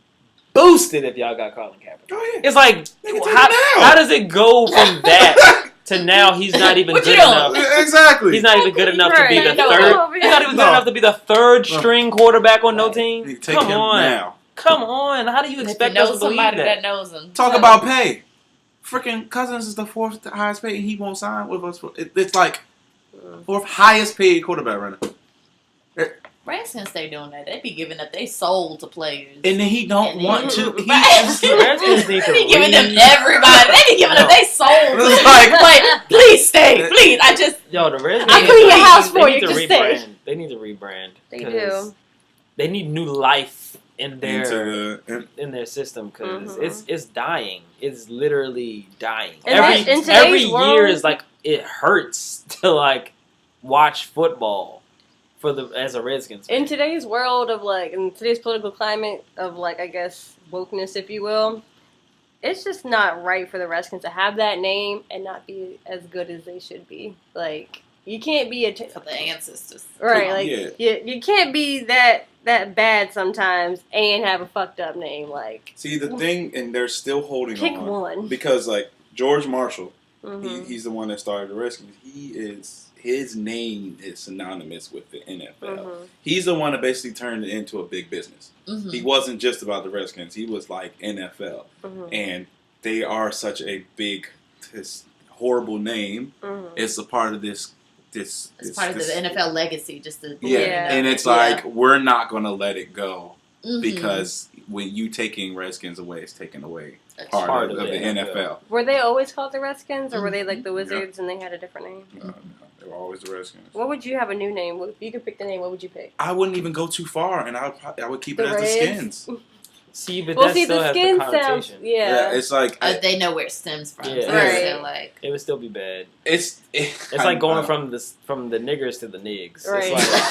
A: boosted if y'all got Colin Kaepernick.
B: oh yeah,
A: It's like,
B: Nigga, take
A: how,
B: him out.
A: how does it go from that to now he's not even
D: What you
A: good enough?
D: doing?
B: exactly.
A: He's not even good enough to be the
C: Right.
A: third. He's not even good
B: No.
A: enough to be the third string quarterback on no
B: You
A: team.
B: take
A: Come
B: him
A: on,
B: now.
A: come on. How do you
D: If you
A: expect
D: know
A: us to believe
D: somebody
A: that?
D: that knows him.
B: Talk
D: tell
B: about
D: him.
B: pay. Freaking Cousins is the fourth highest paid, and he won't sign with us. It's like fourth highest paid quarterback right now.
D: Redskins stay doing that. They be giving up their soul to players.
B: And then he don't
D: And
B: want to.
D: then-
B: He
D: Right.
B: just,
A: The Redskins need to
D: They be giving them
A: read-
D: everybody. They be giving up their soul to
B: It's
D: like, please stay, please. I just
A: Yo, the Redskins.
C: I'll
A: need
C: clean
A: to-
C: your house
A: they
C: for
A: need
C: you,
A: to
C: just stay.
A: rebrand. They need to rebrand.
C: They
A: 'cause
C: do.
A: They need new life in their
B: into
A: in their system because
C: Mhm.
A: it's dying. It's literally dying.
C: And
A: Every
C: that- in today's
A: every year
C: world-
A: is like it hurts to like watch football for the as a Redskins fan.
C: In today's world of like, in today's political climate of like, I guess, wokeness, if you will, it's just not right for the Redskins to have that name and not be as good as they should be. Like, you can't be a
D: for the ancestors.
C: right. Like,
B: Yeah.
C: you can't be that bad sometimes and have a fucked up name. Like,
B: see the thing, and they're still holding
C: pick
B: on
C: one.
B: because like George Marshall,
C: Mhm.
B: he's the one that started the Redskins. His name is synonymous with the NFL.
C: Mhm.
B: He's the one that basically turned it into a big business.
D: Mm-hmm.
B: He wasn't just about the Redskins. He was like NFL,
C: Mhm.
B: and they are such a big, this horrible name.
C: Mhm.
B: It's a part of this.
D: It's part of the NFL legacy, just to
C: Yeah.
B: And it's like we're not gonna let it go
D: Mhm.
B: because when you taking Redskins away, it's taking away
D: That's
B: part
A: part
B: of
A: of
B: the
A: the
B: NFL.
C: Were they always called the Redskins, or were they
D: Mhm.
C: like the Wizards and they had a different name?
B: No, they were always the Redskins.
C: What would you have a new name? If you could pick the name, what would you pick?
B: I wouldn't even go too far, and I would keep it
C: The
B: as the
C: Reds?
B: Skins.
A: See, but
C: Well,
A: that
C: see,
A: still
C: the
A: has
C: skin
A: the
C: sounds,
A: connotation.
C: yeah.
B: It's like
D: They know where it stems from.
A: Yeah.
D: So
C: Right.
D: it's still like
A: It would still be bad.
B: it's
A: It's like going from the niggers to the nigs.
C: Right.
A: It's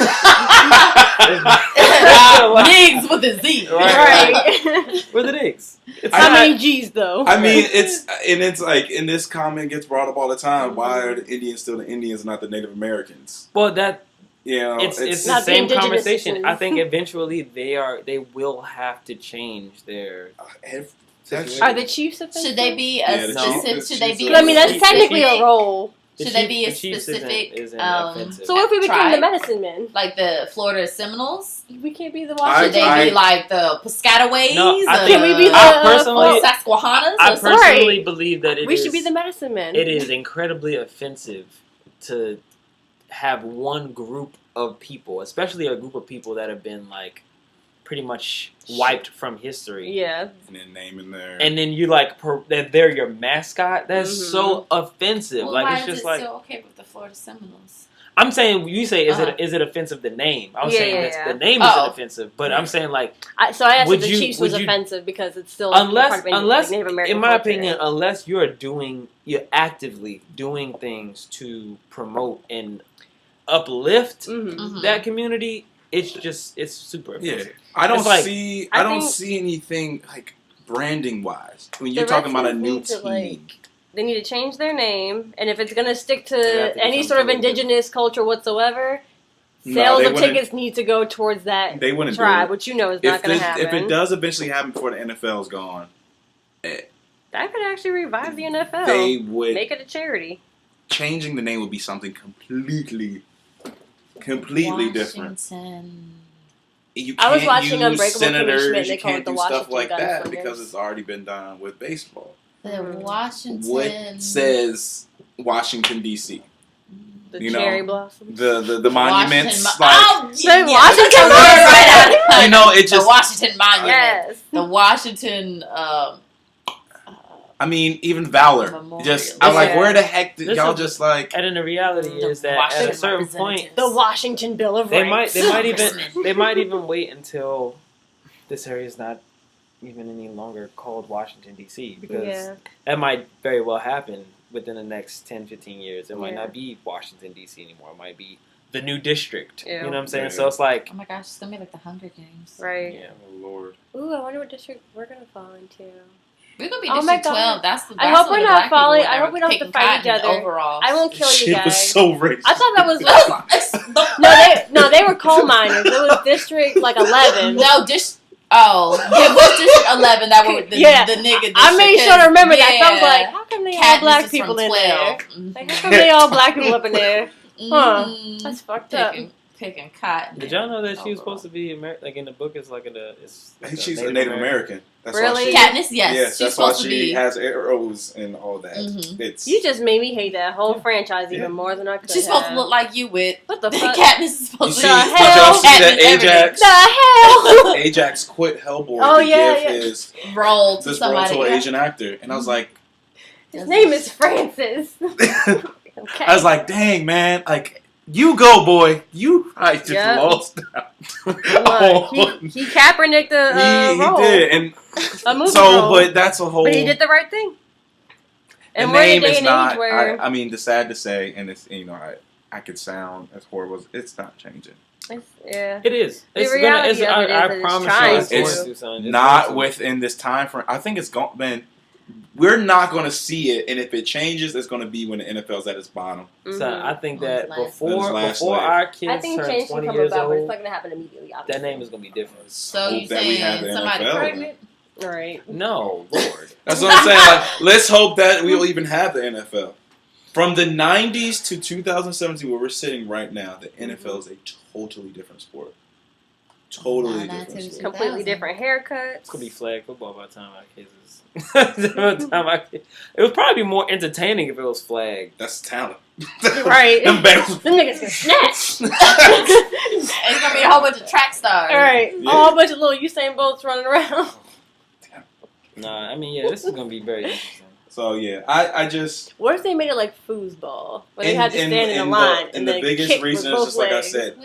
A: like,
D: Niggs with a Z.
C: Right.
A: we're the nigs. It's
C: How
A: not-
C: many G's though?
B: I mean, it's like in this comment gets brought up all the time. Why are the Indians still the Indians, not the Native Americans?
A: well, that
B: You know,
A: it's the
C: Not the
A: same
C: indigenous
A: conversation. I
C: citizens.
A: think eventually they will have to change their.
C: Are the Chiefs offensive?
D: Should they be
B: Yeah,
D: a
B: the
D: specific?
B: Chiefs-
D: Should they be?
B: the
C: I mean, that's
A: Chiefs-
C: technically
A: the
C: a role.
D: Should they be a
A: the Chiefs
D: specific,
A: isn't offensive.
C: So what if we become the
D: tribe?
C: medicine men?
D: like the Florida Seminoles?
C: We can't be the
B: I-
C: Washington.
D: Should they be like the Piscataways?
A: No, I
D: or
C: Can we be the
A: I personally-
D: Susquehannas?
A: I
D: or something?
A: personally believe that
C: we should be the medicine men.
A: It is incredibly offensive to have one group of people, especially a group of people that have been like pretty much wiped from history.
C: Yeah.
B: And then naming their...
A: And then you that they're your mascot. That's so offensive.
D: Well,
A: like
D: why
A: it's just
D: is it
A: like
D: so okay with the Florida Seminoles?
A: I'm saying you say is it offensive the name? I'm saying the name isn't offensive, but I'm saying like
C: so I asked if the Chiefs was offensive because it's still
A: unless
C: Native American
A: in my
C: culture.
A: opinion unless you're actively doing things to promote and uplift that community, it's super offensive.
B: Yeah, I don't see anything like branding wise. I mean, you're talking about a new team.
C: They need to change their name, and if it's going to stick to any sort of indigenous culture whatsoever, sales of tickets need to go towards that tribe, which is not going to happen.
B: If it does eventually happen before the NFL is gone,
C: that could actually revive the NFL.
B: They would
C: make it a charity.
B: Changing the name would be something completely different. I
C: was watching
B: Unbreakable
C: Kimmy Schmidt.
B: You can't do stuff like that because it's already been done with baseball.
D: The Washington.
B: What says Washington D.C.?
C: The cherry blossoms.
B: The monuments.
C: Washington
B: right out. It just
D: the Washington Monument.
C: Yes.
D: The Washington.
B: I mean, even Valor.
D: Memorial.
B: I'm like, where the heck did y'all just like?
A: And then the reality is that at a certain point,
C: the Washington Bill of Rights.
A: They might even wait until this area is not even any longer called Washington D.C. because that might very well happen within the next 10, 15 years. It might not be Washington D.C. anymore. It might be the new district. You know what I'm saying? Yeah. So it's like,
D: oh my gosh, it's gonna be like the Hunger Games,
C: right?
B: Yeah, oh Lord.
C: Ooh, I wonder what district we're gonna fall into.
D: We're gonna be District 12. That's
C: I hope we're not falling. I hope we don't have to fight each other.
D: Overall.
C: I won't kill you guys.
B: It was so racist.
C: I thought that was they were coal miners. It was District 11.
D: No, it was District 11 that were the nigga district.
C: I made sure to remember that. So I was like, how come they all black people in there? Like, how come they all black people up in there? Huh? That's fucked up.
D: Picking cotton.
A: Did y'all know that she was supposed to be like in the book? It's like
B: I think she's a Native American. That's
C: really?
D: Katniss, yes.
B: Yes,
D: she's
B: that's why she has arrows and all that.
D: Mm-hmm.
C: You just made me hate that whole franchise even more than I could.
D: She's supposed to look like you with
C: what the fuck?
D: Katniss is supposed to.
C: The hell?
B: Did y'all see that Ajax?
C: The hell?
B: Ajax quit Hellboy to give his
D: role to
B: somebody, to an Asian actor, and I was like,
C: his name is Francis.
B: Okay. I was like, dang man, like. You go, boy. I just lost out.
C: He Kaepernick the role.
B: He did, and
C: a movie role.
B: But that's a whole.
C: But he did the right thing. And
B: the
C: we're
B: name
C: in a day
B: is
C: and
B: not.
C: age where
B: I mean, it's sad to say, and it's I could sound as horrible. It's not changing.
A: It is.
C: The reality of it is
A: I promise you,
B: it's not within this time frame. I think it's gone. Man, we're not going to see it, and if it changes, it's going to be when the NFL's at its bottom.
A: So I think that before our kids turn 20 years old,
C: it's not going to happen immediately. Obviously.
A: That name is going to be different.
D: So you saying somebody pregnant?
C: Right?
A: No, Lord.
B: That's what I'm saying. Like, let's hope that we'll even have the NFL. From the 90s to 2017, where we're sitting right now, the NFL is a totally different sport. Totally different sport.
C: Completely different haircuts.
A: It's going to be flag football by the time our kids is. It would probably be more entertaining if it was flag.
B: That's talent.
C: Right.
B: Them
C: niggas can snatch.
D: It's going to be a whole bunch of track stars.
C: All right. Yeah. A whole bunch of little Usain Bolts running around.
A: Nah, I mean, this is going to be very interesting.
B: So, yeah, I just...
C: What if they made it like foosball? Where they had to stand in a line and
B: the biggest reason is just like I said,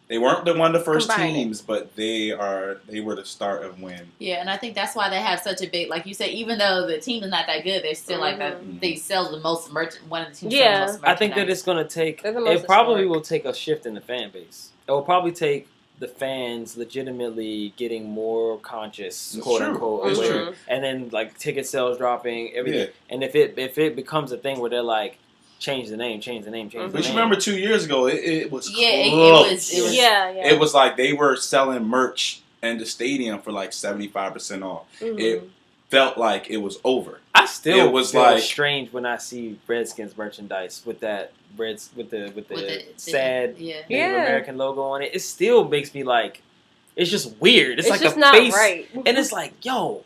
B: they weren't one of the first teams, but they were the start of when.
D: Yeah, and I think that's why they have such a big, like you said, even though the team is not that good, they're still like that. They sell the most one of the teams.
C: Yeah,
D: the most
A: I think that it's going to take. It probably will take a shift in the fan base. It will probably take the fans legitimately getting more conscious, quote unquote, aware, and then like ticket sales dropping, everything. Yeah. And if it becomes a thing where they're like. Change the name.
B: But you remember 2 years ago, it was close.
C: It
B: was like they were selling merch in the stadium for like 75% off. Mm-hmm. It felt like it was over.
A: I still feel strange when I see Redskins merchandise with that with the sad Native American logo on it. It still makes me like it's just weird. It's like
C: just
A: a
C: not
A: face,
C: right.
A: And it's like, yo,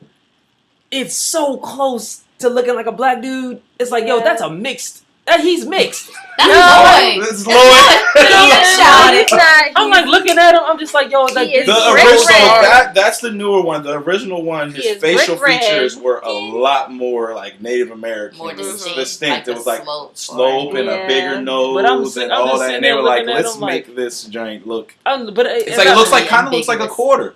A: it's so close to looking like a black dude. It's like, yo, that's a mixed. He's mixed.
D: That's Lloyd.
B: This is Lloyd.
C: He's not.
A: I'm like looking at him. I'm just like, yo, like
C: He is
B: The
C: brick
B: original,
C: red.
B: that's the newer one. The original one,
C: He
B: his
C: is
B: facial
C: brick red.
B: features were a lot more like Native American,
D: More
B: distinct. It was like
D: slope
B: and a bigger nose
A: But I'm
B: and
A: just
B: all that. And they
A: there
B: were like,
A: looking at
B: let's
A: him
B: make this joint look.
A: But
B: It's like it looks like kind of looks like a quarter.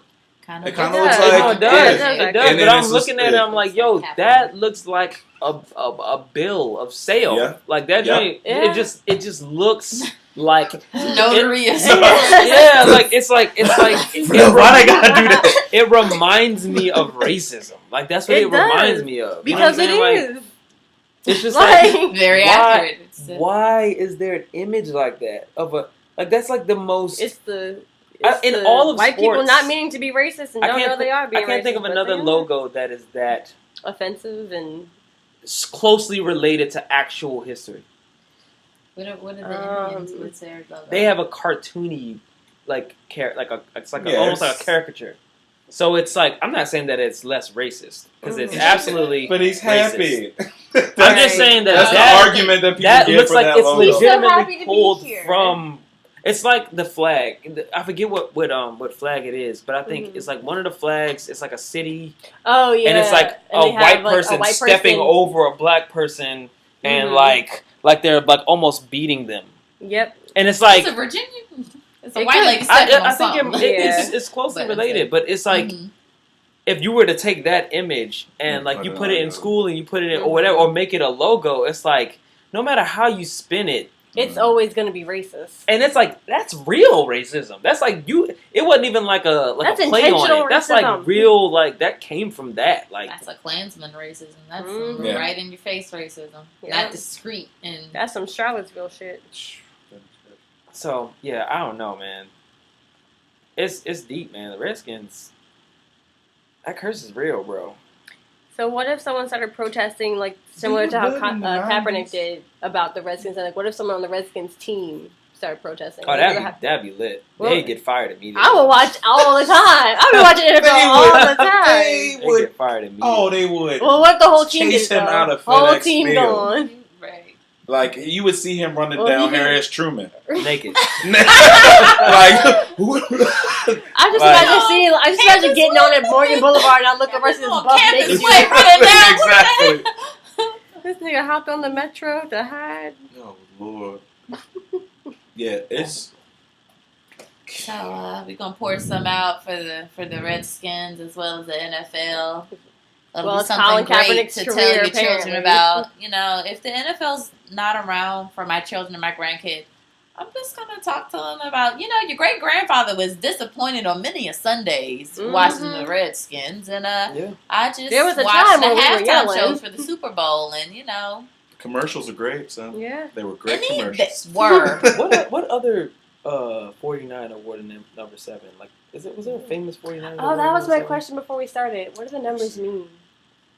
B: It kind of looks
A: No,
B: like
A: it does.
B: yeah.
A: It does.
B: And
A: But
B: then
A: I'm
B: it's
A: looking
B: just-
A: at it. I'm like, yo, that looks like a bill of sale.
B: Yeah.
A: Like that joint.
C: Yeah.
A: It just looks like
D: notary.
A: yeah, like it's like
B: Why they gotta do that?
A: It reminds me of racism. Like that's what
C: It
A: it
C: does.
A: reminds me of. You know
C: Because
A: what
C: it
A: I'm saying?
C: is.
A: Like, it's just
C: Like,
D: Very
A: Why-
D: accurate.
A: why is there an image like that of a like that's like the most
C: it's the.
A: in
C: the
A: all of
C: white people
A: sports,
C: not meaning to be racist and
A: I
C: don't
A: can't
C: know they are being
A: I can't
C: racist,
A: think of
C: but
A: another
C: they are.
A: logo that is that
C: Offensive and
A: closely related to actual history.
D: What are the Indians?
C: Um,
D: What's their logo?
A: They have a cartoony it's like
B: Yeah,
A: almost like a
B: it's-
A: caricature. So it's like I'm not saying that it's less racist because it's
C: Mhm.
A: absolutely.
B: But he's happy.
A: I'm just saying
B: That's
A: that
B: the argument that people
A: that
B: give
A: looks
B: for
A: like
B: that
A: it's
B: logo.
C: He's so happy
A: legitimately
C: to be
A: pulled
C: here.
A: from. It's like the flag. I forget what flag it is, but I think
C: Mhm.
A: it's like one of the flags. It's like a city,
C: oh yeah,
A: and it's like
C: And
A: a
C: they have,
A: white
C: like, a
A: person
C: white
A: stepping
C: person-
A: over a black person, and
C: Mhm.
A: like they're like almost beating them,
C: Yep.
A: and it's like
D: It's a Virginia. It's a
C: It
D: white
C: could-
D: lady stepping on
A: I think
D: something.
A: it's closely
D: But
A: related, but it's like.
D: Mhm.
A: If you were to take that image and
B: And
A: like
B: put
A: you
B: it
A: put
B: on
A: it in
B: a-
A: school and you put it in
C: Mhm.
A: or whatever or make it a logo, it's like no matter how you spin it,
C: It's always gonna be racist.
A: and it's like that's real racism. That's like it wasn't even like a
C: That's
A: a play on
C: intentional
A: it. That's
C: racism.
A: like real like that came from that. Like
D: That's a Klansman racism. That's
C: Mhm.
D: some
B: Yeah.
D: right in your face racism.
C: Yeah.
D: Not discreet and
C: That's some Charlottesville shit.
A: so yeah, I don't know, man. It's deep, man. The Redskins. That curse is real, bro.
C: So what if someone started protesting, like similar to how Kaepernick did about the Redskins? And like, what if someone on the Redskins team started protesting?
A: Oh,
C: Like,
A: that'd be lit.
C: Well,
A: They'd get fired immediately.
C: I will watch all the time. I've been watching NFL all the time.
B: They
A: They'd
B: would.
A: get fired immediately.
B: Oh, they would.
C: Well, what if the whole team
B: Chase
C: did,
B: him
C: though?
B: out of
C: Whole
B: FedEx
C: team
B: Field.
C: gone.
D: right.
B: Like you would see him running
C: Well,
B: down
C: he can-
B: Harris Truman.
A: naked.
B: Like
C: I just
B: Like-
C: imagine getting on at Morgan Boulevard and I look over and see this buff
D: Campus
C: naked
D: way
C: dude.
D: running down.
B: Exactly.
C: This nigga hopped on the metro to hide.
B: Oh Lord. Yeah, it's
D: So we're gonna pour some out for the Redskins as well as the NFL. It'll
C: Well,
D: be
C: it's
D: something
C: Colin
D: great
C: Kaepernick's
D: to tell
C: career,
D: your children
C: apparently.
D: about. You know, if the NFL's not around for my children and my grandkids, I'm just gonna talk to them about. You know, your great grandfather was disappointed on many a Sundays watching the Redskins, and
A: Yeah.
D: I just
C: There was a
D: watched
C: time
D: the
C: when we were
D: halftime
C: yelling.
D: shows for the Super Bowl, and you know,
B: commercials are great, so
C: Yeah.
B: they were great
D: they
B: commercials.
D: were.
A: What other 49 awarded number 7? Like was there a famous 49?
C: Oh, that was my question before we started. What do the numbers mean?
A: What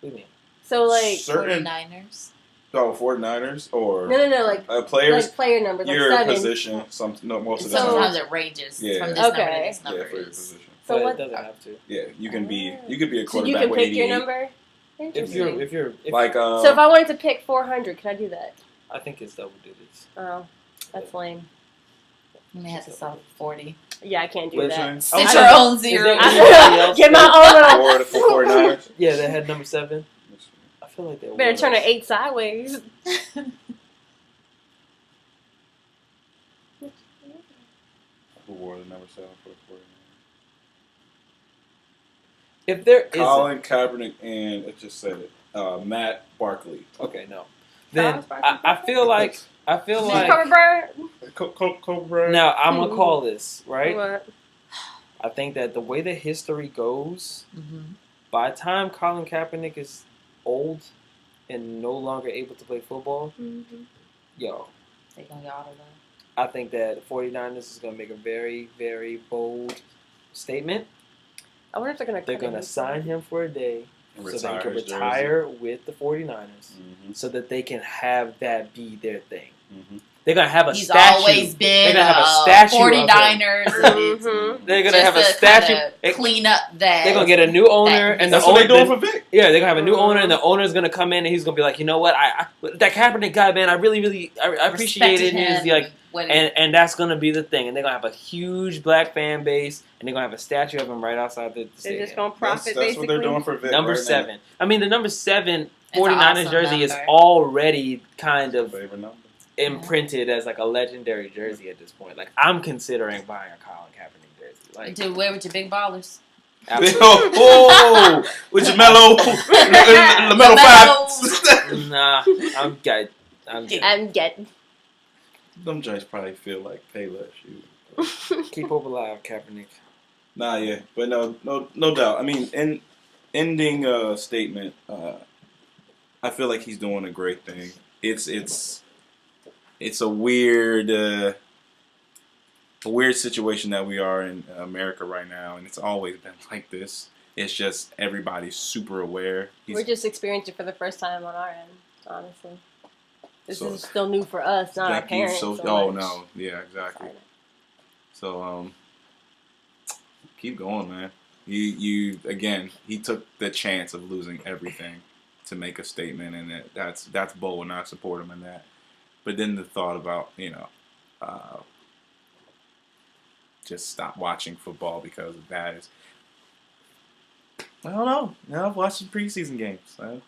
A: do you mean?
C: So like,
B: Certain
D: 49ers.
B: 49ers or
C: no, like
B: players.
C: like player numbers, like
B: Your
C: 7.
B: position, most of the
D: Sometimes
B: time.
D: it ranges
B: Yeah.
D: from this number to
C: Okay.
D: this number.
B: Yeah, for your
D: is-
B: position.
C: So
A: But
C: what?
A: it doesn't have to.
B: Yeah, you can be a
C: So you
B: quarterback
C: can
B: with
C: pick your
B: 88.
C: number.
A: If
C: Interesting.
A: you're
B: Like
C: So if I wanted to pick 400, can I do that?
A: I think it's double digits.
C: Oh, that's lame.
D: You may have to sell 40.
C: Yeah, I can't do
B: Which
C: that.
B: one?
D: Stitch
A: I
D: your
A: don't-
D: own zero.
A: Is there anybody else
C: Get my
A: that-
C: own
B: for
C: little.
B: the 49ers.
A: Yeah, they had number 7. I feel like they
C: Better
A: was.
C: turn an 8 sideways.
B: Who wore the number 7 for the 49ers?
A: If there is
B: Colin Kaepernick and it just said it. Matt Barkley.
A: okay, no. Then
C: Barkley.
A: I feel like
C: Cover bird.
B: Cobra.
A: now I'm gonna call this right.
C: What?
A: I think that the way the history goes,
D: Mm-hmm.
A: by the time Colin Kaepernick is old and no longer able to play football, yo,
D: They gonna get all of that.
A: I think that 49ers is going to make a very, very bold statement.
C: I wonder if they're gonna.
A: They're
C: cut
A: going to
C: him.
A: sign him for a day so they
B: Retire
A: can
B: his
A: retire with the 49ers
B: Mm-hmm.
A: so that they can have that be their thing.
B: Mm-hmm.
A: They're gonna have a
D: He's
A: statue.
D: always been.
A: They're gonna have a statue.
D: 49ers.
A: They're gonna have a statue.
D: Clean up that.
A: They're gonna get a new owner, and
B: that's what they're doing for Vic.
A: Yeah, they're gonna have a new owner, and the owner's gonna come in, and he's gonna be like, you know what, I that Kaepernick guy, man, I really appreciate it. And he's like, and that's gonna be the thing, and they're gonna have a huge black fan base, and they're gonna have a statue of him right outside the stadium.
C: They're just gonna profit.
B: That's
C: basically
B: what they're doing for Vic.
A: Number
B: right
A: 7. I mean, the number 7
D: It's
A: 49ers
D: an awesome
A: jersey is
D: number.
A: already kind of
B: Favorite number.
A: imprinted as like a legendary jersey at this point. Like, I'm considering buying a Colin Kaepernick jersey. Like,
D: To wear with your big ballers.
B: Oh, with your mellow, LaMelo 5.
A: nah, I'm good.
C: I'm getting.
B: Them joints probably feel like Payless shoes.
A: Keep hope alive, Kaepernick.
B: Nah, yeah, but no doubt. I mean, ending statement. I feel like he's doing a great thing. It's a weird situation that we are in America right now, and it's always been like this. It's just everybody's super aware.
C: We're just experiencing it for the first time on our end, honestly. This is still new for us, not our parents.
B: No, yeah, exactly. So keep going, man. You again. He took the chance of losing everything to make a statement, and that's bold, and I support him in that. But then the thought about just stop watching football because of that is, I don't know. Now I've watched some preseason games. I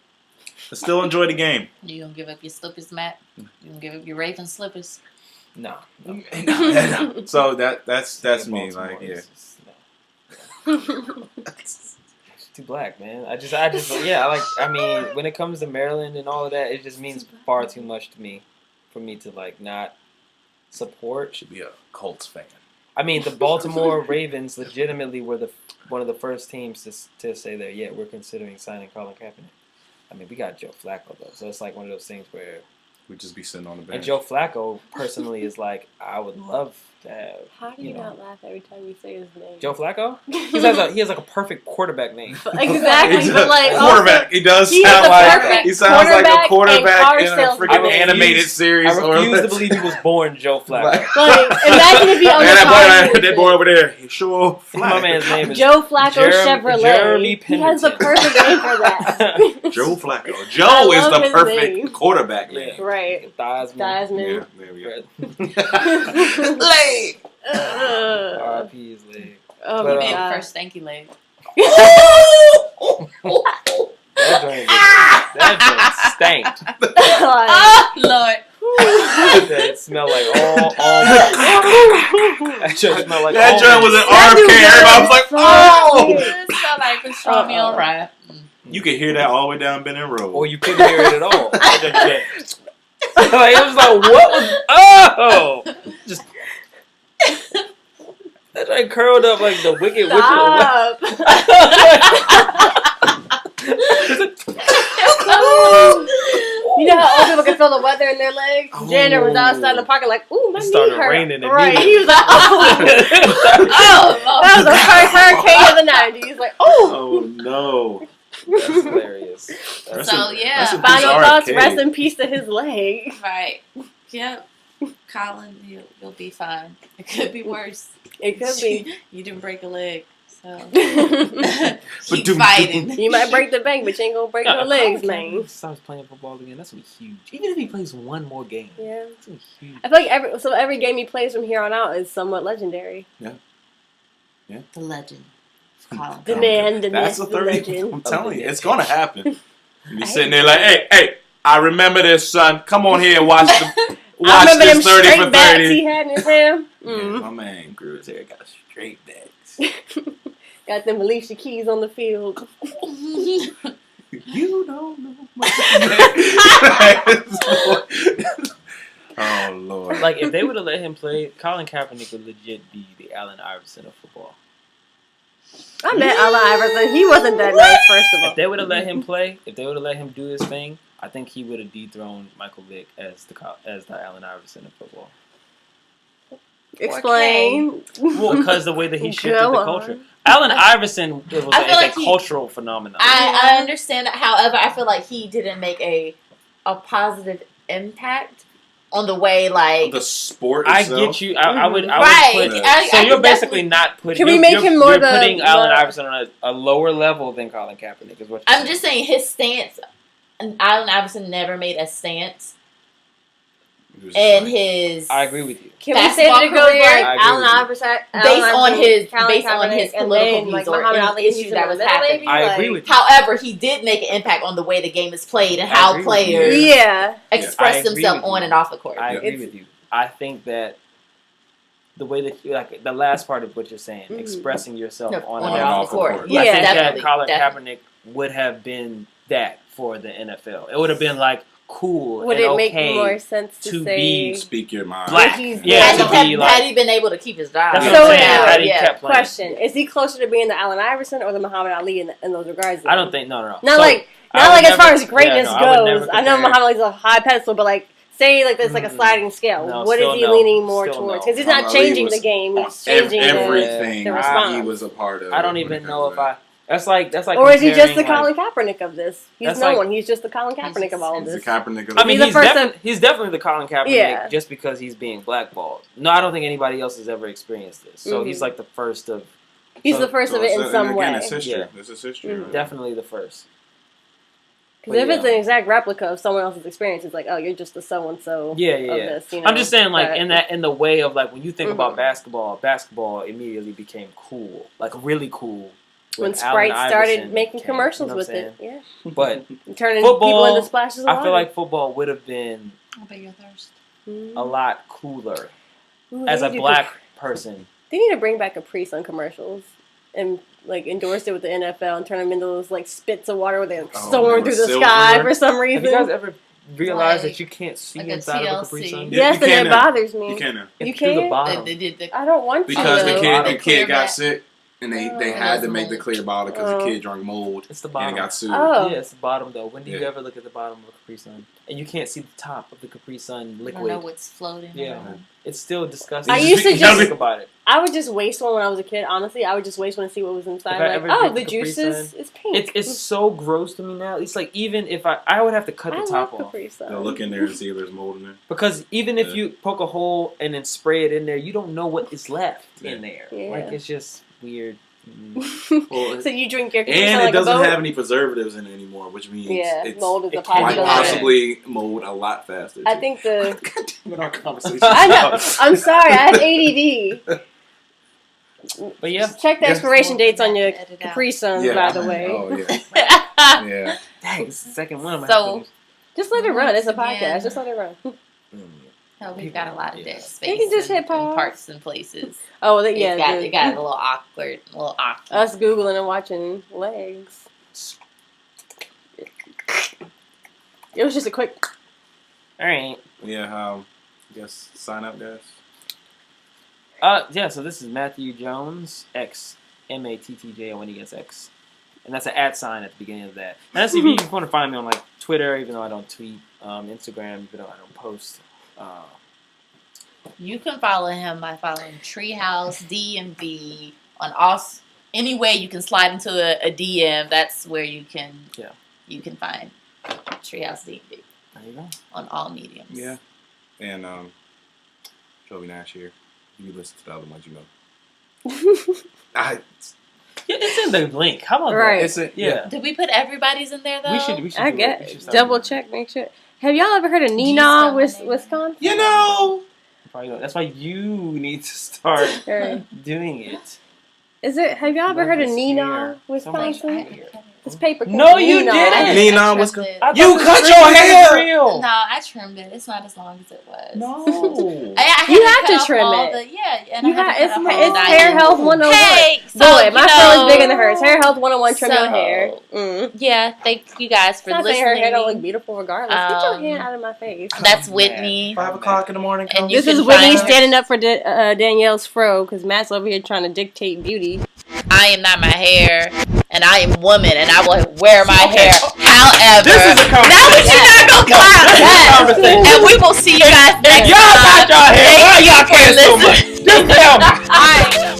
B: still enjoy the game.
D: You gonna give up your slippers, Matt? You gonna give up your Raven slippers?
A: No.
B: So that's me. Like, yeah.
A: It's too black, man. I just yeah. I mean, when it comes to Maryland and all of that, it just means far too much to me, for me to like not support.
B: Should be a Colts fan.
A: I mean, the Baltimore Ravens legitimately were one of the first teams to say that, yeah, we're considering signing Colin Kaepernick. I mean, we got Joe Flacco, though, so it's like one of those things where
B: we'd just be sitting on the bench.
A: And Joe Flacco, personally, is like, I would love to have.
C: How do you not laugh every time you say his name?
A: Joe Flacco? He has like a perfect quarterback name.
C: Exactly, but like
B: quarterback. He does sound like he sounds like a quarterback in a freaking animated series.
A: I refuse to believe he was born Joe Flacco.
C: Like, imagine if he owned
B: that boy over there. He's sure
A: My man's name is
C: Joe Flacco Chevrolet.
A: Jeremy
C: He has the perfect name for that.
B: Joe Flacco. Joe is the perfect quarterback name.
C: Right.
A: Thiesman.
B: Yeah, there we go.
C: Leg.
A: R.I.P. his leg.
C: Oh
A: But,
C: my
D: Maybe
C: god.
D: first stanky leg.
A: That joint stanked.
D: Oh, Lord.
A: That smelled like all that joint smelled like
B: that joint was an RFK. Everybody was like,
D: It smelled like pastrami on rye.
B: You could hear that all the way down Benning Road.
A: Or you couldn't hear it at all. Like, it was like, what was... Oh! Just... That joint curled up like the Wicked Witch of the West.
C: You know how old people can feel the weather in their legs? Janitor was outside in the parking like, ooh, my knee
A: started
C: hurt.
A: raining
C: Right. He was like, oh. That was the first hurricane of the 90s. Like, oh.
B: Oh, no.
A: That's hilarious.
C: Final thoughts, rest in peace to his leg.
D: Right. Yep. Colin, you'll be fine. It could be worse.
C: It could be.
D: You didn't break a leg, so
B: Keep
D: fighting.
C: You might break the bank, but you ain't gonna break no legs, man.
A: If he starts playing football again, that's gonna be huge. Even if he plays one more game,
C: Yeah.
A: that's gonna be huge.
C: I feel like every game he plays from here on out is somewhat legendary.
B: Yeah.
D: The legend. Colin.
C: The man, the
B: That's
C: myth,
B: a
C: the
B: 30.
C: legend.
B: I'm telling you, it's gonna happen. You be sitting there like, hey, I remember this, son. Come on here and watch
C: I remember
B: this
C: them
B: 30
C: straight
B: for
C: backs
B: 30.
C: he had in his hair.
B: Yeah, my man grew his hair, got straight backs.
C: Got them Alicia Keys on the field.
B: You don't know much. Oh, Lord.
A: Like, if they would have let him play, Colin Kaepernick would legit be the Allen Iverson of football.
C: I met Allen Iverson. He wasn't that nice, first of all.
A: If they would have let him play, if they would have let him do his thing, I think he would have dethroned Michael Vick as the Allen Iverson of football.
C: Explain.
A: Well, because the way that he shifted
C: Go
A: the
C: on.
A: culture. Allen Iverson is a cultural phenomenon.
D: I understand that. However, I feel like he didn't make a positive impact on the way, like
B: the sport
A: I
B: itself.
A: get you. I would
D: Right.
A: put.
D: I
A: So you're
D: could
A: basically not putting.
C: Can we make him more
A: you're
C: the-
A: putting Allen
C: the-
A: Iverson on a lower level than Colin Kaepernick is what you're
D: I'm just saying his stance. And Allen Iverson never made a stance, and his.
A: I agree with you.
C: Can we say that it goes
D: career,
C: like
A: I agree
C: Allen
A: with you.
C: Iverson
D: based on his
C: and
D: political
C: then,
D: views
C: like,
D: or
C: Muhammad
D: any
C: Ali
D: issue that was happening?
A: I agree with you.
D: However, he did make an impact on the way the game is played and
A: I
D: how
A: agree with
D: players
A: you.
C: Yeah.
D: express
A: I agree
D: themselves
A: with
D: on
A: you.
D: and off the court.
A: I agree with you. I think that the way that you like the last part of what you're saying, expressing yourself on and off the court.
C: Yeah,
A: I think
D: definitely,
A: that Colin
D: definitely.
A: Kaepernick would have been that for the NFL. It would have been like cool
C: Would
A: and
C: it
A: okay
C: make more sense to say?
B: Speak your mind.
A: black.
C: He's
A: Yeah,
C: black.
A: to
D: had,
A: be like.
D: had he been able to keep his job.
A: That's
C: So
A: what I'm saying.
C: yeah,
A: Had he kept playing.
C: Question: is he closer to being the Allen Iverson or the Muhammad Ali in those regards?
A: I don't think. No.
C: Not
A: So,
C: like
A: I would
C: as far
A: never-
C: as greatness
A: yeah, no, I would never
C: goes. I know
A: compare-
C: Muhammad Ali's a high pedestal, but like say like there's like a sliding scale.
A: No,
C: What is
A: still
C: he
A: no.
C: leaning more
A: Still
C: towards?
A: no.
C: Because he's not
B: Muhammad Ali
C: changing
B: was
C: the game. He's changing
B: everything
C: the
B: he
C: response.
B: was a part of.
A: I don't even know if I. That's like.
C: Or is he just the
A: comparing,
C: Colin Kaepernick of this? He's
A: that's
C: no
A: like-
C: one. He's just the Colin Kaepernick of all of
B: He's the
C: this.
B: Kaepernick of
A: I mean,
C: He's the first
A: he's definitely the Colin Kaepernick
C: Yeah.
A: just because he's being blackballed. No, I don't think anybody else has ever experienced this. So he's like the first of.
C: He's
A: So-
C: the first of it in some way.
B: It's history.
A: Yeah.
B: This is history.
C: Mhm.
B: right?
A: Definitely the first.
C: Because if
A: But
C: it's an exact replica of someone else's experience, it's like, oh, you're just the so and so.
A: Yeah.
C: Of this, you know?
A: I'm just saying, like
C: But-
A: in the way of like when you think about
C: Mhm.
A: basketball immediately became cool, like really cool.
C: when
A: Allen
C: Sprite started
A: Iverson
C: making
A: came,
C: commercials
A: you know
C: with
A: what I'm
C: it, yeah,
A: But
C: turning
A: Football,
C: people into splashes of
A: I
C: water.
A: feel like football would have been
D: I'll bet your thirst.
A: a lot cooler
C: Ooh,
A: as
C: they
A: a
C: need to
A: black person.
C: They need to bring back Caprice on commercials and like endorse it with the NFL and turn them into those like spits of water where they're
B: Oh,
C: soaring
B: with
C: through the
B: silver.
C: sky for some
A: Have
C: reason.
A: you guys ever realized
D: Like-
A: that you can't see
D: like a
A: inside of a
D: TLC.
A: Capri Sun?
B: Yeah,
C: yes,
B: you
C: and
B: can
C: it
B: now.
C: bothers me.
B: You can now.
C: You
A: It's through the
C: can't?
A: bottom.
D: They did the
C: I don't want
B: Because
C: to.
B: the
D: Clear
B: kid got
D: back.
B: sick, and they
C: Oh.
B: had to make the clear bottle because
C: Oh.
B: the kid drank mold
A: It's the
B: and
A: bottom.
B: got sued.
C: Oh.
A: Yeah, it's the bottom though. When do you
B: Yeah.
A: ever look at the bottom of a Capri Sun? And you can't see the top of the Capri Sun
D: I
A: liquid.
D: don't know what's floating
A: Yeah.
D: around.
A: It's still disgusting.
C: I
B: You
C: used to
B: you gotta
C: just-
A: think about it.
C: I would just waste one when I was a kid. Honestly, I would just waste one to see what was inside.
A: If I
C: Like,
A: ever
C: oh,
A: drink
C: the
A: Capri
C: juices
A: Sun,
C: is pink.
A: It's so gross to me now. It's like even if I would have to cut
C: I
A: the top
C: love
A: off
C: Capri Sun.
B: They'll look in there and see if there's mold in there.
A: because even if
B: Yeah.
A: you poke a hole and then spray it in there, you don't know what is left in there.
C: Yeah.
A: Like it's just weird.
B: Well,
C: So you drink your Capri Sun
B: And
C: like
B: it doesn't
C: a boat?
B: have any preservers in it anymore, which means
C: Yeah,
B: it's
C: mold is a
A: it can't
B: might
A: go
C: possibility.
A: bad.
B: possibly mold a lot faster.
C: I
B: too.
C: think the.
B: God damn it, our conversation.
C: I know. I'm sorry. I have ADD.
A: But yeah,
C: Check the
B: Yeah.
C: expiration dates on your
D: Edit out.
C: Capri Suns,
B: Yeah.
C: by the way.
B: Oh yeah, yeah.
A: dang, it's the second one.
D: So-
C: Just let it run. It's a
D: Once again-
C: podcast. Just let it run.
D: No, we've got a lot of dead
A: You
D: space
C: can just
D: in,
C: hit pause.
D: in parts and places.
C: Oh,
D: Yeah,
C: yeah.
D: it got a little awkward. A little awkward.
C: Us Googling and watching legs. It was just a quick.
A: All right.
B: Yeah. I guess sign up, guys.
A: Yeah. So this is Matthew Jones, X MATTJONESX, and that's an @ sign at the beginning of that. And that's if you want to find me on like Twitter, even though I don't tweet, Instagram, even though I don't post.
D: You can follow him by following Treehouse DMV on all any way you can slide into a DM. That's where you can find Treehouse DMV
A: There you go.
D: on all mediums.
B: Yeah. And Joey Nash here. You listen to the other ones, you know.
A: Yeah, it's in the link. How about
C: Right.
A: that?
B: It's a,
A: Yeah.
D: Did we put everybody's in there though?
A: We should.
C: I
A: do it. We
C: get
A: should start
C: double
A: doing it.
C: check, make sure. Have y'all ever heard of
D: you
C: Neenah,
D: spell my name?
C: Wisconsin?
B: You know.
A: Probably not. That's why you need to start
C: Or-
A: doing it.
C: Is it? Have y'all ever heard of
A: Love is
C: Neenah,
A: here. Somebody's
C: Wisconsin?
A: here.
C: It's paper.
A: No, you
C: Neenah.
A: didn't.
B: Neenah,
D: I
B: what's
D: trimmed
B: good?
D: it.
A: I thought
B: You
A: it was
B: cut
A: real.
B: your
A: It's
B: hair!
A: real.
D: No, I trimmed it. It's not as long as it was.
A: No.
D: I had
C: You
D: to
C: have
D: cut
C: to
D: off
C: trim
D: all
C: it.
D: The, yeah, and
C: You
D: I had
C: have,
D: to
C: it's
D: cut off all the
C: Hair Health 101.
D: Hey, so,
C: Boy, my fro is bigger than hers.
D: you know,
C: Hair Health 101, trim your
D: so-
C: hair. Mm.
D: Yeah, thank you guys for
C: Not saying
D: listening.
C: her hair don't look beautiful regardless. Get your
D: Um,
C: hand out of my face.
D: That's Whitney.
B: 5 o'clock in the morning.
D: And you
C: This is
D: can
C: Whitney
D: find-
C: standing up for Danielle's fro because Matt's over here trying to dictate beauty.
D: I am not my hair, and I am woman, and I will wear my hair. However,
A: This is a conversation.
D: now that you're not gonna clown
A: This is a
D: that,
A: conversation.
D: and we will see you guys next
A: Y'all
D: time.
A: got y'all hair. Why
D: Thank
A: y'all
D: you for
A: care so
D: listening.
A: much? Just tell me.
D: All right.